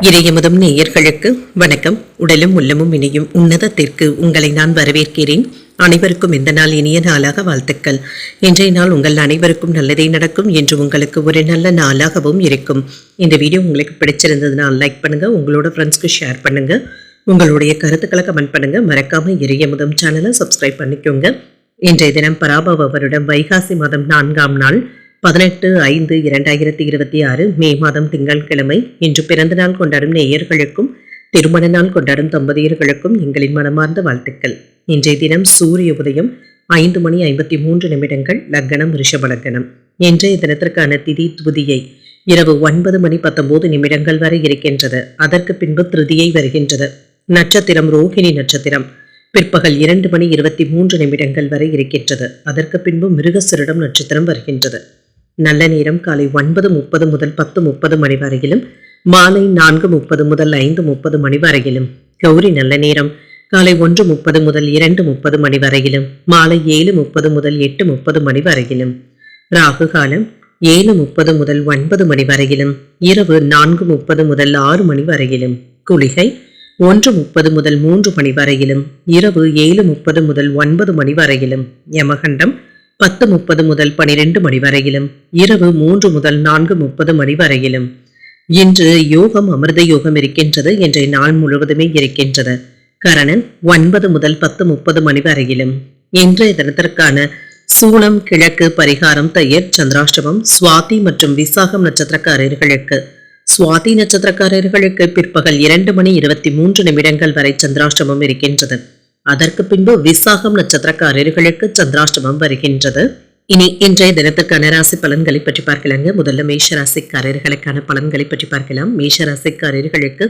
இறையமுதம் நேயர்களுக்கு வணக்கம். உடலும் உள்ளமும் இணையும் உன்னதத்திற்கு உங்களை நான் வரவேற்கிறேன். அனைவருக்கும் இந்த நாள் இனிய நாளாக வாழ்த்துக்கள். இன்றைய நாள் உங்கள் அனைவருக்கும் நல்லதே நடக்கும் என்று உங்களுக்கு ஒரு நல்ல நாளாகவும் இருக்கும். இந்த வீடியோ உங்களுக்கு பிடிச்சிருந்ததுனால் லைக் பண்ணுங்க, உங்களோட ஃப்ரெண்ட்ஸ்க்கு ஷேர் பண்ணுங்க, உங்களுடைய கருத்துக்களை கமெண்ட் பண்ணுங்க. மறக்காம இறையமுதம் சேனலை சப்ஸ்கிரைப் பண்ணிக்கோங்க. இன்றைய தினம் பராபவ வருடம் வைகாசி மாதம் 4ஆம் நாள் 18/5/2026 மே மாதம் திங்கட்கிழமை. இன்று பிறந்த நாள் கொண்டாடும் நேயர்களுக்கும் திருமண நாள் கொண்டாடும் தம்பதியர்களுக்கும் எங்களின் மனமார்ந்த வாழ்த்துக்கள். இன்றைய தினம் சூரிய உதயம் 5:53 லக்னம் ரிஷப லக்னம். இன்றைய தினத்திற்கான திதி துதியை இரவு 9:19 வரை இருக்கின்றது. அதற்கு பின்பு திருதியை வருகின்றது. நட்சத்திரம் ரோகிணி நட்சத்திரம் பிற்பகல் 2:23 வரை இருக்கின்றது. அதற்கு பின்பு மிருகசிரிடம் நட்சத்திரம் வருகின்றது. நல்ல நேரம் காலை 9:30 முதல் 10:30 மணி வரையிலும், மாலை 4:30 முதல் 5:30 மணி வரையிலும். கௌரி நல்ல நேரம் காலை 1:30 முதல் 2:30 மணி வரையிலும், மாலை 7:30 முதல் 8:30 மணி வரையிலும். ராகு காலம் 7:30 முதல் 9 மணி வரையிலும், இரவு 4:30 முதல் 6 மணி வரையிலும். குளிகை 1:30 முதல் 3 மணி வரையிலும், இரவு 7:30 முதல் 9 மணி வரையிலும். யமகண்டம் 10:30 முதல் 12 மணி வரையிலும், இரவு 3 முதல் 4:30 மணி வரையிலும். இன்று யோகம் அமிர்த யோகம் இருக்கின்றது. இன்றைய நாள் முழுவதுமே இருக்கின்றது. கரணன் 9 முதல் 10:30 மணி வரையிலும். இன்றைய தினத்திற்கான சூலம் கிழக்கு, பரிகாரம் தயிர், சந்திராஷ்டமம். சுவாதி மற்றும் விசாகம் நட்சத்திரக்காரர்களுக்கு சுவாதி நட்சத்திரக்காரர்களுக்கு பிற்பகல் 2:23 வரை சந்திராஷ்டமம் இருக்கின்றது. அதற்கு பின்பு விசாகம் நட்சத்திரக்காரர்களுக்கு சந்திராஷ்டமம் வருகின்றது. இனி இன்றைய தினத்துக்கான ராசி பலன்களை பற்றி பார்க்கலாங்க. முதல்ல மேஷ ராசிக்காரர்களுக்கான பலன்களை பற்றி பார்க்கலாம். மேஷ ராசிக்காரர்களுக்கு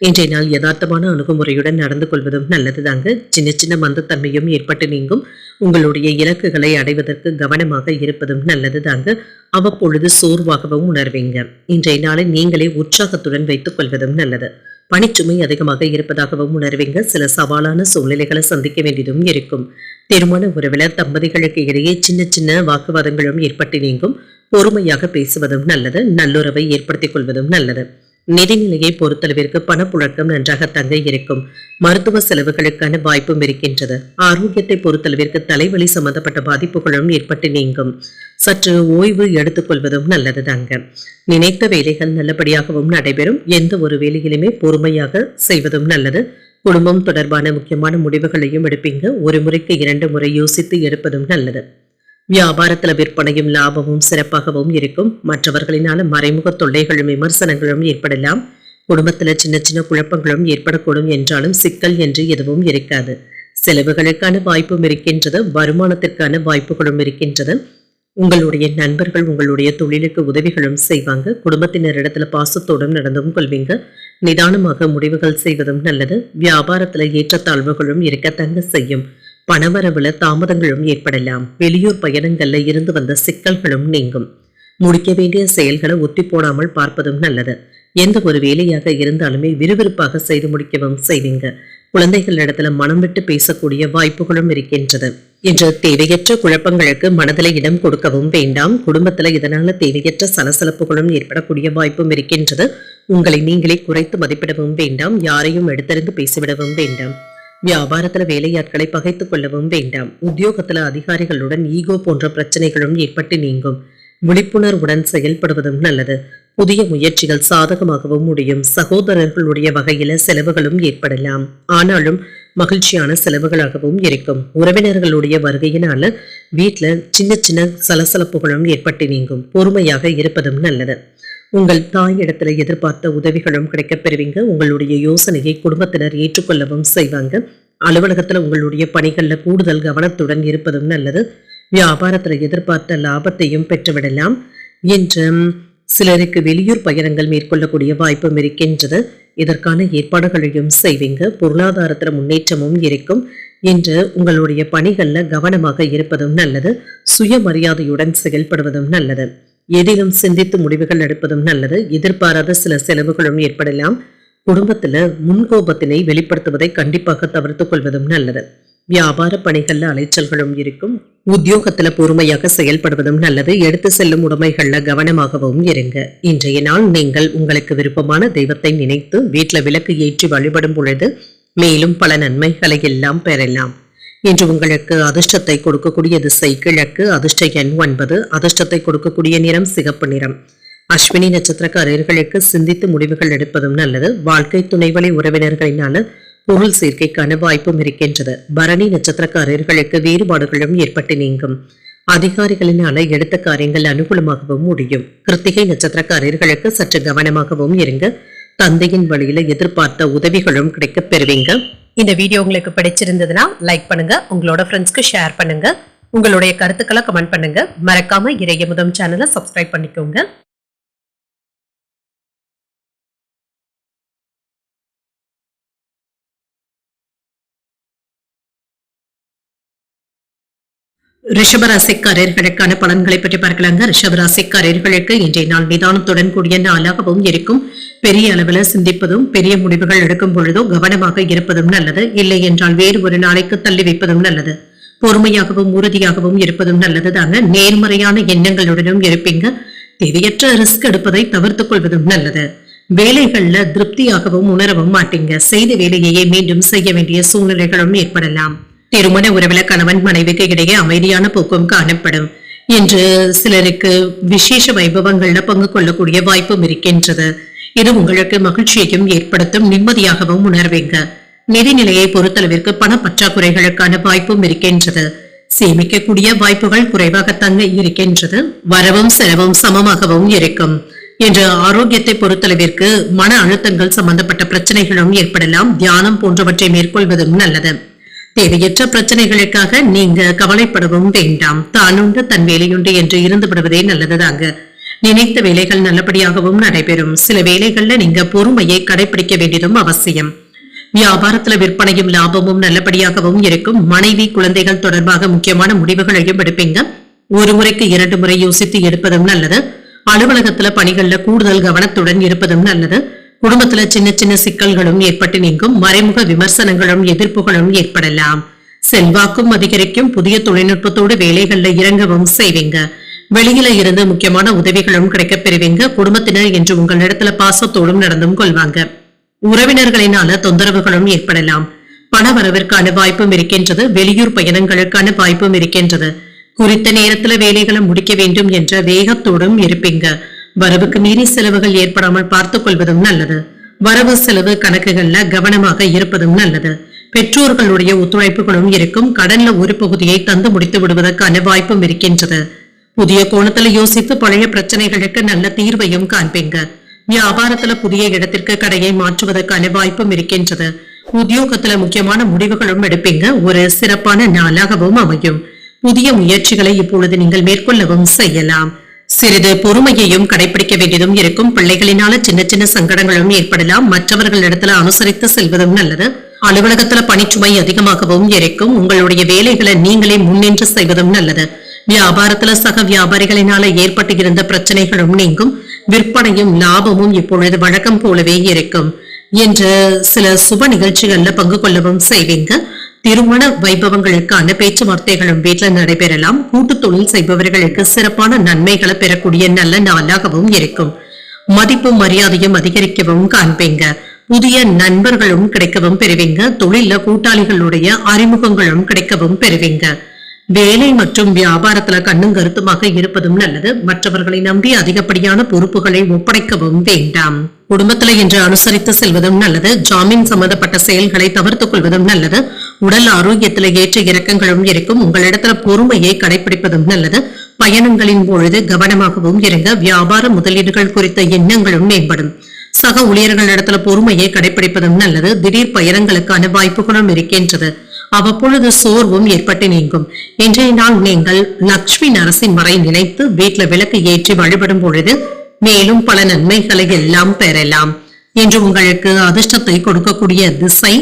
இன்றைய நாள் யதார்த்தமான அணுகுமுறையுடன் நடந்து கொள்வதும் நல்லதுதாங்க. சின்ன சின்ன மந்தத்தன்மையும் ஏற்பட்டு நீங்கும். உங்களுடைய இலக்குகளை அடைவதற்கு கவனமாக இருப்பதும் நல்லதுதாங்க. அவ்வப்பொழுது சோர்வாகவும் உணர்வீங்க. இன்றைய நாளை நீங்களே உற்சாகத்துடன் வைத்துக் கொள்வதும் நல்லது. பணிச்சுமை அதிகமாக இருப்பதாகவும் உணர்வீங்க. சில சவாலான சூழ்நிலைகளை சந்திக்க வேண்டியதும் இருக்கும். திருமண உறவினர் தம்பதிகளுக்கு இடையே சின்ன சின்ன வாக்குவாதங்களும் ஏற்பட்டு நீங்கும். பொறுமையாக பேசுவதும் நல்லது. நல்லுறவை ஏற்படுத்திக் கொள்வதும் நல்லது. நிதிநிலையை பொறுத்தளவிற்கு பணப்புழக்கம் நன்றாக தங்க இருக்கும். மருத்துவ செலவுகளுக்கான வாய்ப்பும் இருக்கின்றது. ஆரோக்கியத்தை பொறுத்தளவிற்கு தலைவலி சம்பந்தப்பட்ட பாதிப்புகளும் ஏற்பட்டு நீங்கும். சற்று ஓய்வு எடுத்துக் கொள்வதும் நல்லது தாங்க. நினைத்த வேலைகள் நல்லபடியாகவும் நடைபெறும். எந்த ஒரு வேலையிலுமே பொறுமையாக செய்வதும் நல்லது. குடும்பம் தொடர்பான முக்கியமான முடிவுகளையும் எடுப்பீங்க. ஒரு முறைக்கு 2 முறை யோசித்து எடுப்பதும் நல்லது. வியாபாரத்துல விற்பனையும் லாபமும் சிறப்பாகவும் இருக்கும். மற்றவர்களினால மறைமுக தொல்லைகளும் விமர்சனங்களும் ஏற்படலாம். குடும்பத்துல சின்ன சின்ன குழப்பங்களும் ஏற்படக்கூடும். என்றாலும் சிக்கல் என்று எதுவும் இருக்காது. செலவுகளுக்கான வாய்ப்பும் இருக்கின்றது. வருமானத்திற்கான வாய்ப்புகளும் இருக்கின்றது. உங்களுடைய நண்பர்கள் உங்களுடைய தொழிலுக்கு உதவிகளும் செய்வாங்க. குடும்பத்தினரிடத்துல பாசத்தோடும் நடந்தும் கொள்வீங்க. நிதானமாக முடிவுகள் செய்வதும் நல்லது. வியாபாரத்துல ஏற்றத்தாழ்வுகளும் இருக்கத்தங்க செய்யும். பணவரவுல தாமதங்களும் ஏற்படலாம். வெளியூர் பயணங்கள்ல இருந்து வந்த சிக்கல்களும் நீங்கும். முடிக்க வேண்டிய செயல்களை ஒத்தி போடாமல் பார்ப்பதும் நல்லது. எந்த ஒரு வேலையாக இருந்தாலுமே விறுவிறுப்பாக செய்து முடிக்கவும் செய்வீங்க. குழந்தைகள் இடத்துல மனம் விட்டு பேசக்கூடிய வாய்ப்புகளும் இருக்கின்றது. இன்று தேவையற்ற குழப்பங்களுக்கு மனதில இடம் கொடுக்கவும் வேண்டாம். குடும்பத்துல இதனால தேவையற்ற சலசலப்புகளும் ஏற்படக்கூடிய வாய்ப்பும் இருக்கின்றது. உங்களை நீங்களே குறைத்து மதிப்பிடவும் வேண்டாம். யாரையும் எடுத்தறிந்து பேசிவிடவும் வேண்டாம். வியாபாரத்துல வேலையாட்களை பகைத்துக் கொள்ளவும் வேண்டாம். உத்தியோகத்துல அதிகாரிகளுடன் ஈகோ போன்ற பிரச்சனைகளும் ஏற்பட்டு நீங்கும். விழிப்புணர்வுடன் செயல்படுவதும் நல்லது. புதிய முயற்சிகள் சாதகமாகவும் முடியும். சகோதரர்களுடைய வகையில செலவுகளும் ஏற்படலாம். ஆனாலும் மகிழ்ச்சியான செலவுகளாகவும் இருக்கும். உறவினர்களுடைய வருகையினால வீட்டுல சின்ன சின்ன சலசலப்புகளும் ஏற்பட்டு நீங்கும். பொறுமையாக இருப்பதும் நல்லது. உங்கள் தாய் இடத்துல எதிர்பார்த்த உதவிகளும் கிடைக்கப் பெறுவீங்க. உங்களுடைய யோசனையை குடும்பத்தினர் ஏற்றுக்கொள்ளவும் செய்வாங்க. அலுவலகத்துல உங்களுடைய பணிகள்ல கூடுதல் கவனத்துடன் இருப்பதும் நல்லது. வியாபாரத்துல எதிர்பார்த்த லாபத்தையும் பெற்றுவிடலாம். இன்று சிலருக்கு வெளியூர் பயணங்கள் மேற்கொள்ளக்கூடிய வாய்ப்பும் இருக்கின்றது. இதற்கான ஏற்பாடுகளையும் செய்வீங்க. பொருளாதாரத்துல முன்னேற்றமும் இருக்கும். இன்று உங்களுடைய பணிகள்ல கவனமாக இருப்பதும் நல்லது. சுயமரியாதையுடன் செயல்படுவதும் நல்லது. எதிலும் சிந்தித்து முடிவுகள் எடுப்பதும் நல்லது. எதிர்பாராத சில செலவுகளும் ஏற்படலாம். குடும்பத்துல முன்கோபத்தினை வெளிப்படுத்துவதை கண்டிப்பாக தவிர்த்துக் கொள்வதும் நல்லது. வியாபார பணிகள்ல அலைச்சல்களும் இருக்கும். உத்தியோகத்துல பொறுமையாக செயல்படுவதும் நல்லது. எடுத்து செல்லும் உடைமைகள்ல கவனமாகவும் இருங்க. இன்றைய நாள் நீங்கள் உங்களுக்கு விருப்பமான தெய்வத்தை நினைத்து வீட்டுல விளக்கு ஏற்றி வழிபடும் பொழுது மேலும் பல நன்மைகளை எல்லாம் பெறலாம். இன்று உங்களுக்கு அதிர்ஷ்டத்தை கொடுக்கக்கூடிய திசை கிழக்கு. அதிர்ஷ்ட எண் 9. அதிர்ஷ்டத்தை கொடுக்கக்கூடிய நிறம் சிகப்பு நிறம். அஸ்வினி நட்சத்திரக்காரர்களுக்கு சிந்தித்து முடிவுகள் எடுப்பதும் நல்லது. வாழ்க்கை துணைவழி உறவினர்களினால பொருள் சேர்க்கைக்கான வாய்ப்பும் இருக்கின்றது. பரணி நட்சத்திரக்காரர்களுக்கு வேறுபாடுகளும் ஏற்பட்டு நீங்கும். அதிகாரிகளினால எடுத்த காரியங்கள் அனுகூலமாகவும் முடியும். கிருத்திகை நட்சத்திரக்காரர்களுக்கு சற்று கவனமாகவும் இருங்க. தந்தையின் வழியில எதிர்பார்த்த உதவிகளும் கிடைக்க பெறுவீங்க. இந்த வீடியோ உங்களுக்கு பிடிச்சிருந்ததுன்னா லைக் பண்ணுங்க, உங்களோட ஃப்ரெண்ட்ஸ்க்கு ஷேர் பண்ணுங்க, உங்களுடைய கருத்துக்களை கமெண்ட் பண்ணுங்க. மறக்காம இறையமுதம் சேனலை சப்ஸ்கிரைப் பண்ணிக்கோங்க. ரிஷபராசிக்காரர்களுக்கான பலன்களை பற்றி பார்க்கலாங்க. ரிஷபராசிக்காரர்களுக்கு இன்றைய நாள் நிதானத்துடன் கூடிய நாளாகவும் இருக்கும். பெரிய அளவில் சிந்திப்பதும் பெரிய முடிவுகள் எடுக்கும் பொழுதோ கவனமாக இருப்பதும் நல்லது. இல்லை என்றால் வேறு ஒரு நாளைக்கு தள்ளி வைப்பதும் நல்லது. பொறுமையாகவும் உறுதியாகவும் இருப்பதும் நல்லது தாங்க. நேர்மறையான எண்ணங்களுடனும் இருப்பீங்க. தேவையற்ற ரிஸ்க் எடுப்பதை தவிர்த்துக் கொள்வதும் நல்லது. வேலைகள்ல திருப்தியாகவும் உணரவும் மாட்டீங்க. செய்த வேலையையே மீண்டும் செய்ய வேண்டிய சூழ்நிலைகளும் ஏற்படலாம். திருமண உறவுல கணவன் மனைவிக்கு இடையே அமைதியான போக்கும் காணப்படும். இன்று சிலருக்கு விசேஷ வைபவங்கள்ல பங்கு கொள்ளக்கூடிய வாய்ப்பும் இருக்கின்றது. இது உங்களுக்கு மகிழ்ச்சியையும் ஏற்படுத்தும். நிம்மதியாகவும் உணர்வீங்க. நிதிநிலையை பொறுத்தளவிற்கு பண பற்றாக்குறைகளுக்கான வாய்ப்பும் இருக்கின்றது. சேமிக்கக்கூடிய வாய்ப்புகள் குறைவாகத்தாங்க இருக்கின்றது. வரவும் செலவும் சமமாகவும் இருக்கும். இன்று ஆரோக்கியத்தை பொறுத்தளவிற்கு மன அழுத்தங்கள் சம்பந்தப்பட்ட பிரச்சனைகளும் ஏற்படலாம். தியானம் போன்றவற்றை மேற்கொள்வதும் நல்லது. தேவையற்ற பிரச்சனைகளுக்காக நீங்க கவலைப்படவும் வேண்டாம். தானுண்டு தன் வேலையுண்டு என்று இருந்து விடுவதே நல்லதுதாங்க. நினைத்த வேலைகள் நல்லபடியாகவும் நடைபெறும். சில வேலைகள்ல நீங்க பொறுமையை கடைபிடிக்க வேண்டியதும் அவசியம். வியாபாரத்துல விற்பனையும் லாபமும் நல்லபடியாகவும் இருக்கும். மனைவி குழந்தைகள் தொடர்பாக முக்கியமான முடிவுகளையும் எடுப்பீங்க. ஒரு முறைக்கு 2 முறை யோசித்து எடுப்பதும் நல்லது. அலுவலகத்துல பணிகள்ல கூடுதல் கவனத்துடன் இருப்பதும் நல்லது. குடும்பத்துல சின்ன சின்ன சிக்கல்களும் ஏற்பட்டு நீங்கும். மறைமுக விமர்சனங்களும் எதிர்ப்புகளும் ஏற்படலாம். செல்வாக்கும் அதிகரிக்கும். புதிய தொழில்நுட்பத்தோடு வேலைகள்ல இறங்கவும் செய்வீங்க. வெளியில இருந்து முக்கியமான உதவிகளும் கிடைக்க பெறுவீங்க. குடும்பத்தினர் என்று உங்களிடத்துல பாசத்தோடும் நடந்தும் கொள்வாங்க. உறவினர்களினால தொந்தரவுகளும் ஏற்படலாம். பண வரவிற்கான வாய்ப்பும் இருக்கின்றது. வெளியூர் பயணங்களுக்கான வாய்ப்பும் இருக்கின்றது. குறித்த நேரத்துல வேலைகளை முடிக்க வேண்டும் என்ற வேகத்தோடும் இருப்பீங்க. வரவுக்கு மீறி செலவுகள் ஏற்படாமல் பார்த்துக் கொள்வதும் நல்லது. வரவு செலவு கணக்குகள்ல கவனமாக இருப்பதும் நல்லது. பெற்றோர்களுடைய ஒத்துழைப்புகளும் இருக்கும். கடன்ல ஒரு பகுதியை தந்து முடித்து விடுவதற்கான வாய்ப்பும் இருக்கின்றது. புதிய கோணத்துல யோசித்து பழைய பிரச்சனைகளுக்கு நல்ல தீர்வையும் காண்பீங்க. வியாபாரத்துல புதிய இடத்திற்கு கடையை மாற்றுவதற்கான வாய்ப்பும் இருக்கின்றது. உத்தியோகத்துல முக்கியமான முடிவுகளும் எடுப்பீங்க. ஒரு சிறப்பான நாளாகவும் அமையும். புதிய முயற்சிகளை இப்பொழுது நீங்கள் மேற்கொள்ளவும் செய்யலாம். சிறிது பொறுமையையும் கடைபிடிக்க வேண்டியதும் இருக்கும். பிள்ளைகளினால சின்ன சின்ன சங்கடங்களும் ஏற்படலாம். மற்றவர்களிடத்துல அனுசரித்து செல்வதும் நல்லது. அலுவலகத்துல பணிச்சுமை அதிகமாகவும் இருக்கும். உங்களுடைய வேலைகளை நீங்களே முன்னின்று செய்வதும் நல்லது. வியாபாரத்துல சக வியாபாரிகளினால ஏற்பட்டு இருந்த பிரச்சனைகளும் நீங்கும். விற்பனையும் லாபமும் இப்பொழுது வழக்கம் போலவே இருக்கும். என்று சில சுப நிகழ்ச்சிகள்ல பங்கு கொள்ளவும் செய்வீங்க. திருமண வைபவங்களுக்கான பேச்சுவார்த்தைகளும் வீட்டில் நடைபெறலாம். கூட்டு தொழில் செய்பவர்களுக்கு சிறப்பான நன்மைகளை பெறக்கூடிய நல்ல நாளாகவும் இருக்கும். மதிப்பும் மரியாதையும் அதிகரிக்கவும் காண்பீங்க. புதிய நண்பர்களும் கிடைக்கவும் பெறுவீங்க. தொழில கூட்டாளிகளுடைய அறிமுகங்களும் கிடைக்கவும் பெறுவீங்க. வேலை மற்றும் வியாபாரத்துல கண்ணும் கருத்துமாக இருப்பதும் நல்லது. மற்றவர்களை நம்பி அதிகப்படியான பொறுப்புகளை ஒப்படைக்கவும் வேண்டாம். குடும்பத்துல இன்று அனுசரித்து செல்வதும் நல்லது. ஜாமீன் சம்பந்தப்பட்ட செயல்களை தவிர்த்துக் கொள்வதும் நல்லது. உடல் ஆரோக்கியத்துல ஏற்ற இறக்கங்களும் இருக்கும். உங்களிடத்துல பொறுமையை கடைபிடிப்பதும் நல்லது. பயணங்களின் பொழுது கவனமாகவும் இருங்க. வியாபார முதலீடுகள் குறித்த எண்ணங்களும் மேம்படும். சக ஊழியர்களிடத்துல பொறுமையை கடைபிடிப்பதும் நல்லது. திடீர் பயணங்களுக்கான வாய்ப்புகளும் இருக்கின்றது. அவ்வப்பொழுது சோர்வும் ஏற்பட்டு நீங்கும். இன்றைய நாள் நீங்கள் லட்சுமி நரசிம்மரை நினைத்து வீட்டுல விளக்கு ஏற்றி வழிபடும் பொழுது மேலும் பல நன்மைகளை எல்லாம் பெறலாம். இன்று உங்களுக்கு அதிர்ஷ்டத்தை கொடுக்கக்கூடிய திசை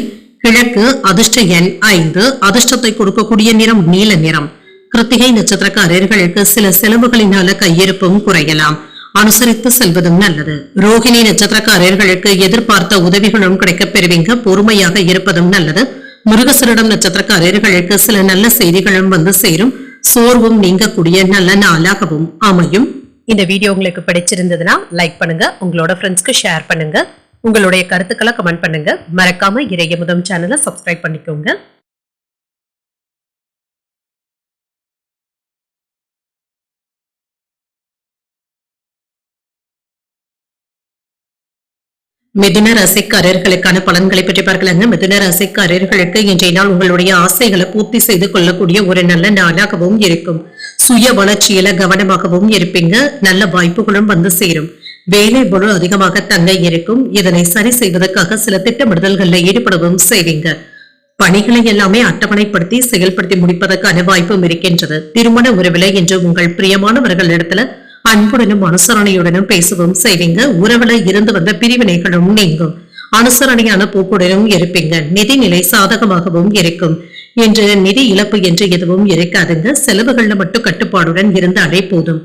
கிழக்கு. அதிர்ஷ்ட எண் 5. அதிர்ஷ்டத்தை கொடுக்கக்கூடிய நிறம் நீல நிறம். கிருத்திகை நட்சத்திரக்காரர்களுக்கு சில செலவுகளினால கையிருப்பும் குறையலாம். அனுசரித்து செல்வதும் நல்லது. ரோகிணி நட்சத்திரக்காரர்களுக்கு எதிர்பார்த்த உதவிகளும் கிடைக்கப் பெறுவீங்க. பொறுமையாக இருப்பதும் நல்லது. மிருகசீரிடம் நட்சத்திரக்காரர்களுக்கு சில நல்ல செய்திகளும் வந்து சேரும். சோர்வும் நீங்கக்கூடிய நல்ல நாளாகவும் அமையும். இந்த வீடியோ உங்களுக்கு பிடிச்சிருந்ததுன்னா லைக் பண்ணுங்க, உங்களோட ஃப்ரெண்ட்ஸ்க்கு ஷேர் பண்ணுங்க, உங்களுடைய கருத்துக்களை கமெண்ட் பண்ணுங்க. மறக்காம இறையமுதம் சேனலை சப்ஸ்கிரைப் பண்ணிக்கோங்க. மிதுன ராசிக்காரர்களுக்கான பலன்களை பற்றி பார்க்கலாங்க. மிதுன ராசிக்காரர்களுக்கு இன்றைய நாள் உங்களுடைய ஆசைகளை பூர்த்தி செய்து கொள்ளக்கூடிய ஒரு நல்ல நாளாகவும் இருக்கும். சுய வளர்ச்சியில கவனமாகவும் இருப்பீங்க. நல்ல வாய்ப்புகளும் வந்து சேரும். வேலை பொருள் அதிகமாக தங்க இருக்கும். இதனை சரி செய்வதற்காக சில திட்டமிடுதல்களில் ஈடுபடவும் செய்வீங்க. பணிகளை எல்லாமே அட்டவணைப்படுத்தி செயல்படுத்தி முடிப்பதற்கான வாய்ப்பும் இருக்கின்றது. திருமண உறவில என்று உங்கள் பிரியமானவர்களிடத்துல அன்புடனும் அனுசரணையுடனும் பேசவும் செய்வீங்க. உறவுல இருந்து வந்த பிரிவினைகளும் நீங்கும். அனுசரணையான போக்குடனும் இருப்பீங்க. நிதிநிலை சாதகமாகவும் இருக்கும். என்று நிதி இழப்பு என்று எதுவும் இருக்காதுங்க. செலவுகள்ல மட்டும் கட்டுப்பாடுடன் இருந்தாலே போதும்.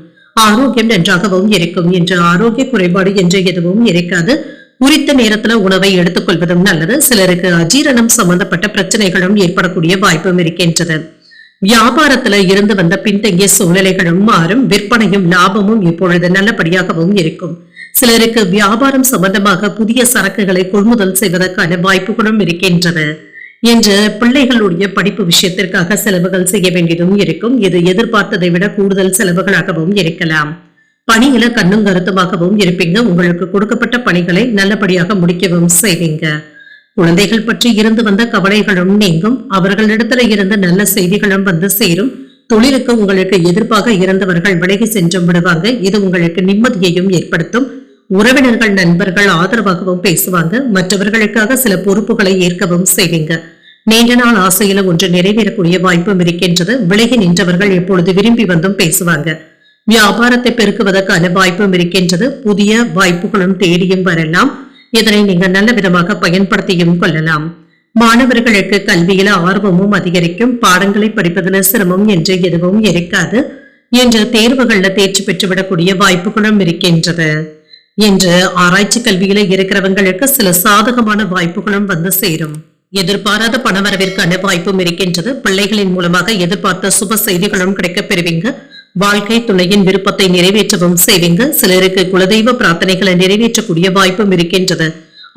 ஆரோக்கியம் நன்றாகவும் இருக்கும். என்று ஆரோக்கிய குறைபாடு என்று எதுவும் இருக்காது. குறித்த நேரத்துல உணவை எடுத்துக் கொள்வதும் நல்லது. சிலருக்கு அஜீரணம் சம்பந்தப்பட்ட பிரச்சனைகளும் ஏற்படக்கூடிய வாய்ப்பும் இருக்கின்றது. வியாபாரத்துல இருந்து வந்த பின்தங்கிய சூழ்நிலைகளும் மாறும். விற்பனையும் லாபமும் இப்பொழுது நல்லபடியாகவும் இருக்கும். சிலருக்கு வியாபாரம் சம்பந்தமாக புதிய சரக்குகளை கொள்முதல் செய்வதற்கான வாய்ப்புகளும் இருக்கின்றது. என்று பிள்ளைகளுடைய படிப்பு விஷயத்திற்காக செலவுகள் செய்ய வேண்டியதும் இருக்கும். இது எதிர்பார்த்ததை விட கூடுதல் செலவுகளாகவும் இருக்கலாம். பணியில கண்ணும் கருத்துமாகவும் இருப்பீங்க. உங்களுக்கு கொடுக்கப்பட்ட பணிகளை நல்லபடியாக முடிக்கவும் செய்வீங்க. குழந்தைகள் பற்றி இருந்து வந்த கவலைகளும் நீங்கும். அவர்களிடத்துல இருந்து நல்ல செய்திகளும் வந்து சேரும். தொழிலுக்கு உங்களுக்கு எதிர்ப்பாக இருந்தவர்கள் விலகி சென்றும் விடுவாங்க. இது உங்களுக்கு நிம்மதியையும் ஏற்படுத்தும். உறவினர்கள் நண்பர்கள் ஆதரவாகவும் பேசுவாங்க. மற்றவர்களுக்காக சில பொறுப்புகளை ஏற்கவும் செய்வீங்க. நீண்ட நாள் ஆசையில ஒன்று நிறைவேறக்கூடிய வாய்ப்பும் இருக்கின்றது. விலகி நின்றவர்கள் எப்பொழுது விரும்பி வந்தும் பேசுவாங்க. வியாபாரத்தை பெருக்குவதற்கான வாய்ப்பும் இருக்கின்றது. புதிய வாய்ப்புகளும் தேடியும் வரலாம். இதனை நீங்க நல்ல விதமாக பயன்படுத்தியும் கொள்ளலாம். மாணவர்களுக்கு கல்வியில ஆர்வமும் அதிகரிக்கும். பாடங்களை படிப்பதில் சிரமம் என்று எதுவும் இருக்காது. என்று தேர்வுகள்ல தேர்ச்சி பெற்றுவிடக்கூடிய வாய்ப்புகளும் இருக்கின்றது. என்று ஆராய்ச்சி கல்வியில இருக்கிறவங்களுக்கு சில சாதகமான வாய்ப்புகளும் வந்து சேரும். எதிர்பாராத பணவரவிற்கான வாய்ப்பும் இருக்கின்றது. பிள்ளைகளின் மூலமாக எதிர்பார்த்த சுப செய்திகளும் கிடைக்கப் பெறுவீங்க. வாழ்க்கை துணையின் விருப்பத்தை நிறைவேற்றவும் செய்வீங்க. சிலருக்கு குலதெய்வ பிரார்த்தனைகளை நிறைவேற்றக்கூடிய வாய்ப்பும் இருக்கின்றது.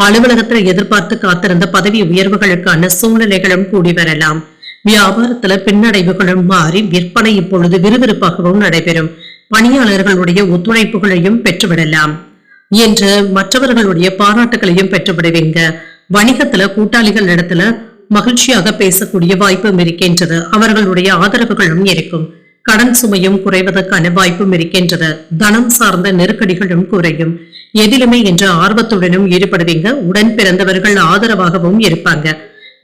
அலுவலகத்தில் எதிர்பார்த்து காத்திருந்த பதவி உயர்வுகளுக்கான சூழ்நிலைகளும் கூடி வரலாம். வியாபாரத்துல பின்னடைவுகளும் மாறி விற்பனை இப்பொழுது விறுவிறுப்பாகவும் நடைபெறும். பணியாளர்களுடைய ஒத்துழைப்புகளையும் பெற்றுவிடலாம். என்று மற்றவர்களுடைய பாராட்டுகளையும் பெற்றுவிடுவீங்க. வணிகத்துல கூட்டாளிகள் இடத்துல மகிழ்ச்சியாக பேசக்கூடிய வாய்ப்பும் இருக்கின்றது. அவர்களுடைய ஆதரவுகளும் இருக்கும். கடன் சுமையும் குறைவதற்கான வாய்ப்பும் இருக்கின்றது. தனம் சார்ந்த நெருக்கடிகளும் குறையும். எதிலுமே என்ற ஆர்வத்துடனும் ஈடுபடுவீங்க. உடன் பிறந்தவர்கள் ஆதரவாகவும் இருப்பாங்க.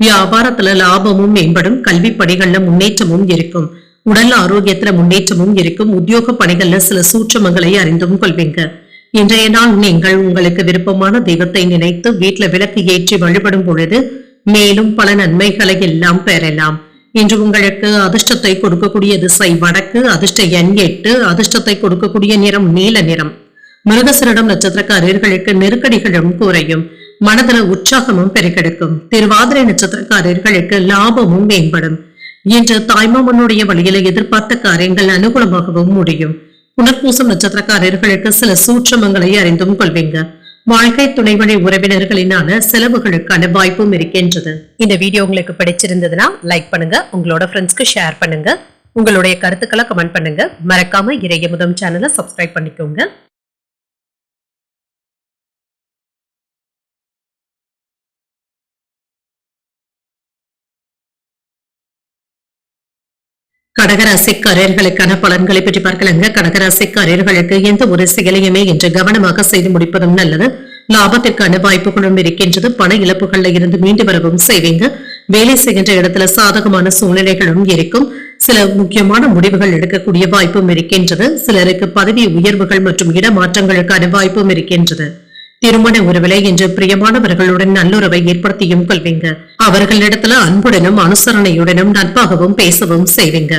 வியாபாரத்துல லாபமும் மேம்படும். கல்வி பணிகள்ல முன்னேற்றமும் இருக்கும். உடல் ஆரோக்கியத்துல முன்னேற்றமும் இருக்கும். உத்தியோக பணிகள்ல சில சூட்சமங்களை அறிந்தும் கொள்வீங்க. இன்றைய நாள் நீங்கள் உங்களுக்கு விருப்பமான தெய்வத்தை நினைத்து வீட்டுல விளக்கு ஏற்றி வழிபடும் பொழுது மேலும் பல நன்மைகளை எல்லாம் பெறலாம். இன்று உங்களுக்கு அதிர்ஷ்டத்தை கொடுக்கக்கூடிய திசை வடக்கு. அதிர்ஷ்ட எண் 8. அதிர்ஷ்டத்தை கொடுக்கக்கூடிய நிறம் நீல நிறம். மிருகசீரிடம் நட்சத்திரக்காரர்களுக்கு நெருக்கடிகளும் குறையும். மனதில் உற்சாகமும் பெருக்கெடுக்கும். திருவாதிரை நட்சத்திரக்காரர்களுக்கு லாபமும் மேம்படும். இன்று தாய்மாமனுடைய வழியில எதிர்பார்த்த காரியங்கள் அனுகூலமாகவும் முடியும். புனர்பூசம் நட்சத்திரக்காரர்களுக்கு சில சூட்சமங்களை அறிந்தும் கொள்வீங்க. வாழ்க்கை துணைவழி உறவினர்களினான செலவுகளுக்கான வாய்ப்பும் இருக்கின்றது. இந்த வீடியோ உங்களுக்கு பிடிச்சிருந்ததுன்னா லைக் பண்ணுங்க, உங்களோட ஃப்ரெண்ட்ஸ்க்கு ஷேர் பண்ணுங்க, உங்களுடைய கருத்துக்களை கமெண்ட் பண்ணுங்க. மறக்காம இறையமுதம் சேனலை சப்ஸ்கிரைப் பண்ணிக்கோங்க. கடகராசிக்காரர்களுக்கான பலன்களை பற்றி பார்க்கலாங்க. கடகராசிக்காரர்களுக்கு எந்த ஒரு செயலையுமே என்று கவனமாக செய்து முடிப்பதும் நல்லது. லாபத்திற்கான வாய்ப்புகளும் இருக்கின்றது. பண இழப்புகள்ல இருந்து மீண்டு வரவும் செய்வீங்க. வேலை செய்கின்ற இடத்துல சாதகமான சூழ்நிலைகளும் இருக்கும். சில முக்கியமான முடிவுகள் எடுக்கக்கூடிய வாய்ப்பும் இருக்கின்றது. சிலருக்கு பதவி உயர்வுகள் மற்றும் இடமாற்றங்களுக்கான வாய்ப்பும் இருக்கின்றது. திருமண உறவிலை என்று பிரியமானவர்களுடன் நல்லுறவை ஏற்படுத்தியும் கொள்வீங்க. அவர்களிடத்துல அன்புடனும் அனுசரணையுடனும் நட்பாகவும் பேசவும் செய்வீங்க.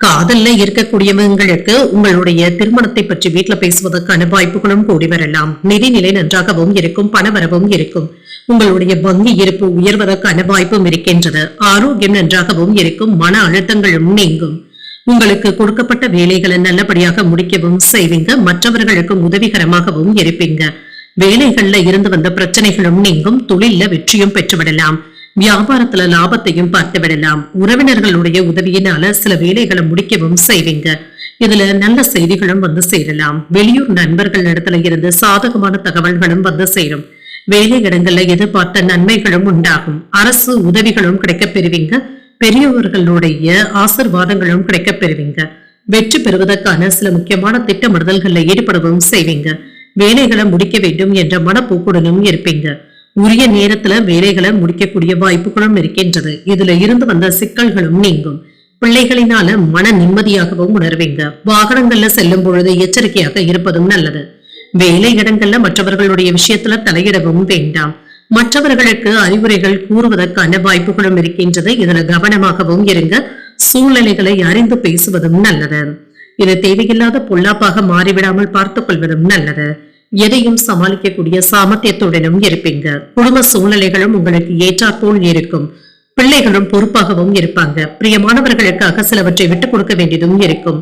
காதல்ல இருக்கக்கூடியவங்களுக்கு உங்களுடைய திருமணத்தை பற்றி வீட்டுல பேசுவதற்கான வாய்ப்புகளும் கூடி வரலாம். நிதிநிலை நன்றாகவும் இருக்கும், பணவரவும் இருக்கும். உங்களுடைய வங்கி இருப்பு உயர்வதற்கான வாய்ப்பும் இருக்கின்றது. ஆரோக்கியம் நன்றாகவும் இருக்கும், மன அழுத்தங்களும் நீங்கும். உங்களுக்கு கொடுக்கப்பட்ட வேலைகளை நல்லபடியாக முடிக்கவும் செய்வீங்க. மற்றவர்களுக்கும் உதவிகரமாகவும் இருப்பீங்க. வேலைகள்ல இருந்து வந்த பிரச்சனைகளும் நீங்கும். தொழில வெற்றியும் பெற்றுவிடலாம். வியாபாரத்துல லாபத்தையும் பார்த்து விடலாம். உறவினர்களுடைய உதவியினால சில வேலைகளை முடிக்கவும் செய்வீங்க. இதுல நல்ல செய்திகளும் வந்து சேரலாம். வெளியூர் நண்பர்கள் இடத்துல இருந்து சாதகமான தகவல்களும் வந்து சேரும். வேலை இடங்கள்ல எதிர்பார்த்த நன்மைகளும் உண்டாகும். அரசு உதவிகளும் கிடைக்கப் பெறுவீங்க. பெரியவர்களுடைய ஆசிர்வாதங்களும் கிடைக்கப் பெறுவீங்க. வெற்றி பெறுவதற்கான சில முக்கியமான திட்டமிடுதல்கள்ல ஈடுபடவும் செய்வீங்க. வேலைகளை முடிக்க வேண்டும் என்ற மனப்போக்குடனும் இருப்பீங்க. உரிய நேரத்துல வேலைகளை முடிக்கக்கூடிய வாய்ப்புகளும் இருக்கின்றது. இதுல இருந்து வந்த சிக்கல்களும் நீங்கும். பிள்ளைகளினால மன நிம்மதியாகவும் உணர்வீங்க. வாகனங்கள்ல செல்லும் பொழுது எச்சரிக்கையாக இருப்பதும் நல்லது. வேலை இடங்கள்ல மற்றவர்களுடைய விஷயத்துல தலையிடவும் வேண்டாம். மற்றவர்களுக்கு அறிவுரைகள் கூறுவதற்கான வாய்ப்புகளும் இருக்கின்றது. இதுல கவனமாகவும் இருங்க. சூழ்நிலைகளை அறிந்து பேசுவதும் நல்லது. இது தேவையில்லாத பொல்லாப்பாக மாறிவிடாமல் பார்த்துக் கொள்வதும் நல்லது. எதையும் சமாளிக்கக்கூடிய சாமர்த்தியத்துடனும் இருப்பீங்க. குடும்ப சூழ்நிலைகளும் உங்களுக்கு ஏற்றாற்போல் இருக்கும். பிள்ளைகளும் பொறுப்பாகவும் இருப்பாங்க. பிரியமானவர்களுக்காக சிலவற்றை விட்டுக் கொடுக்க வேண்டியதும் இருக்கும்.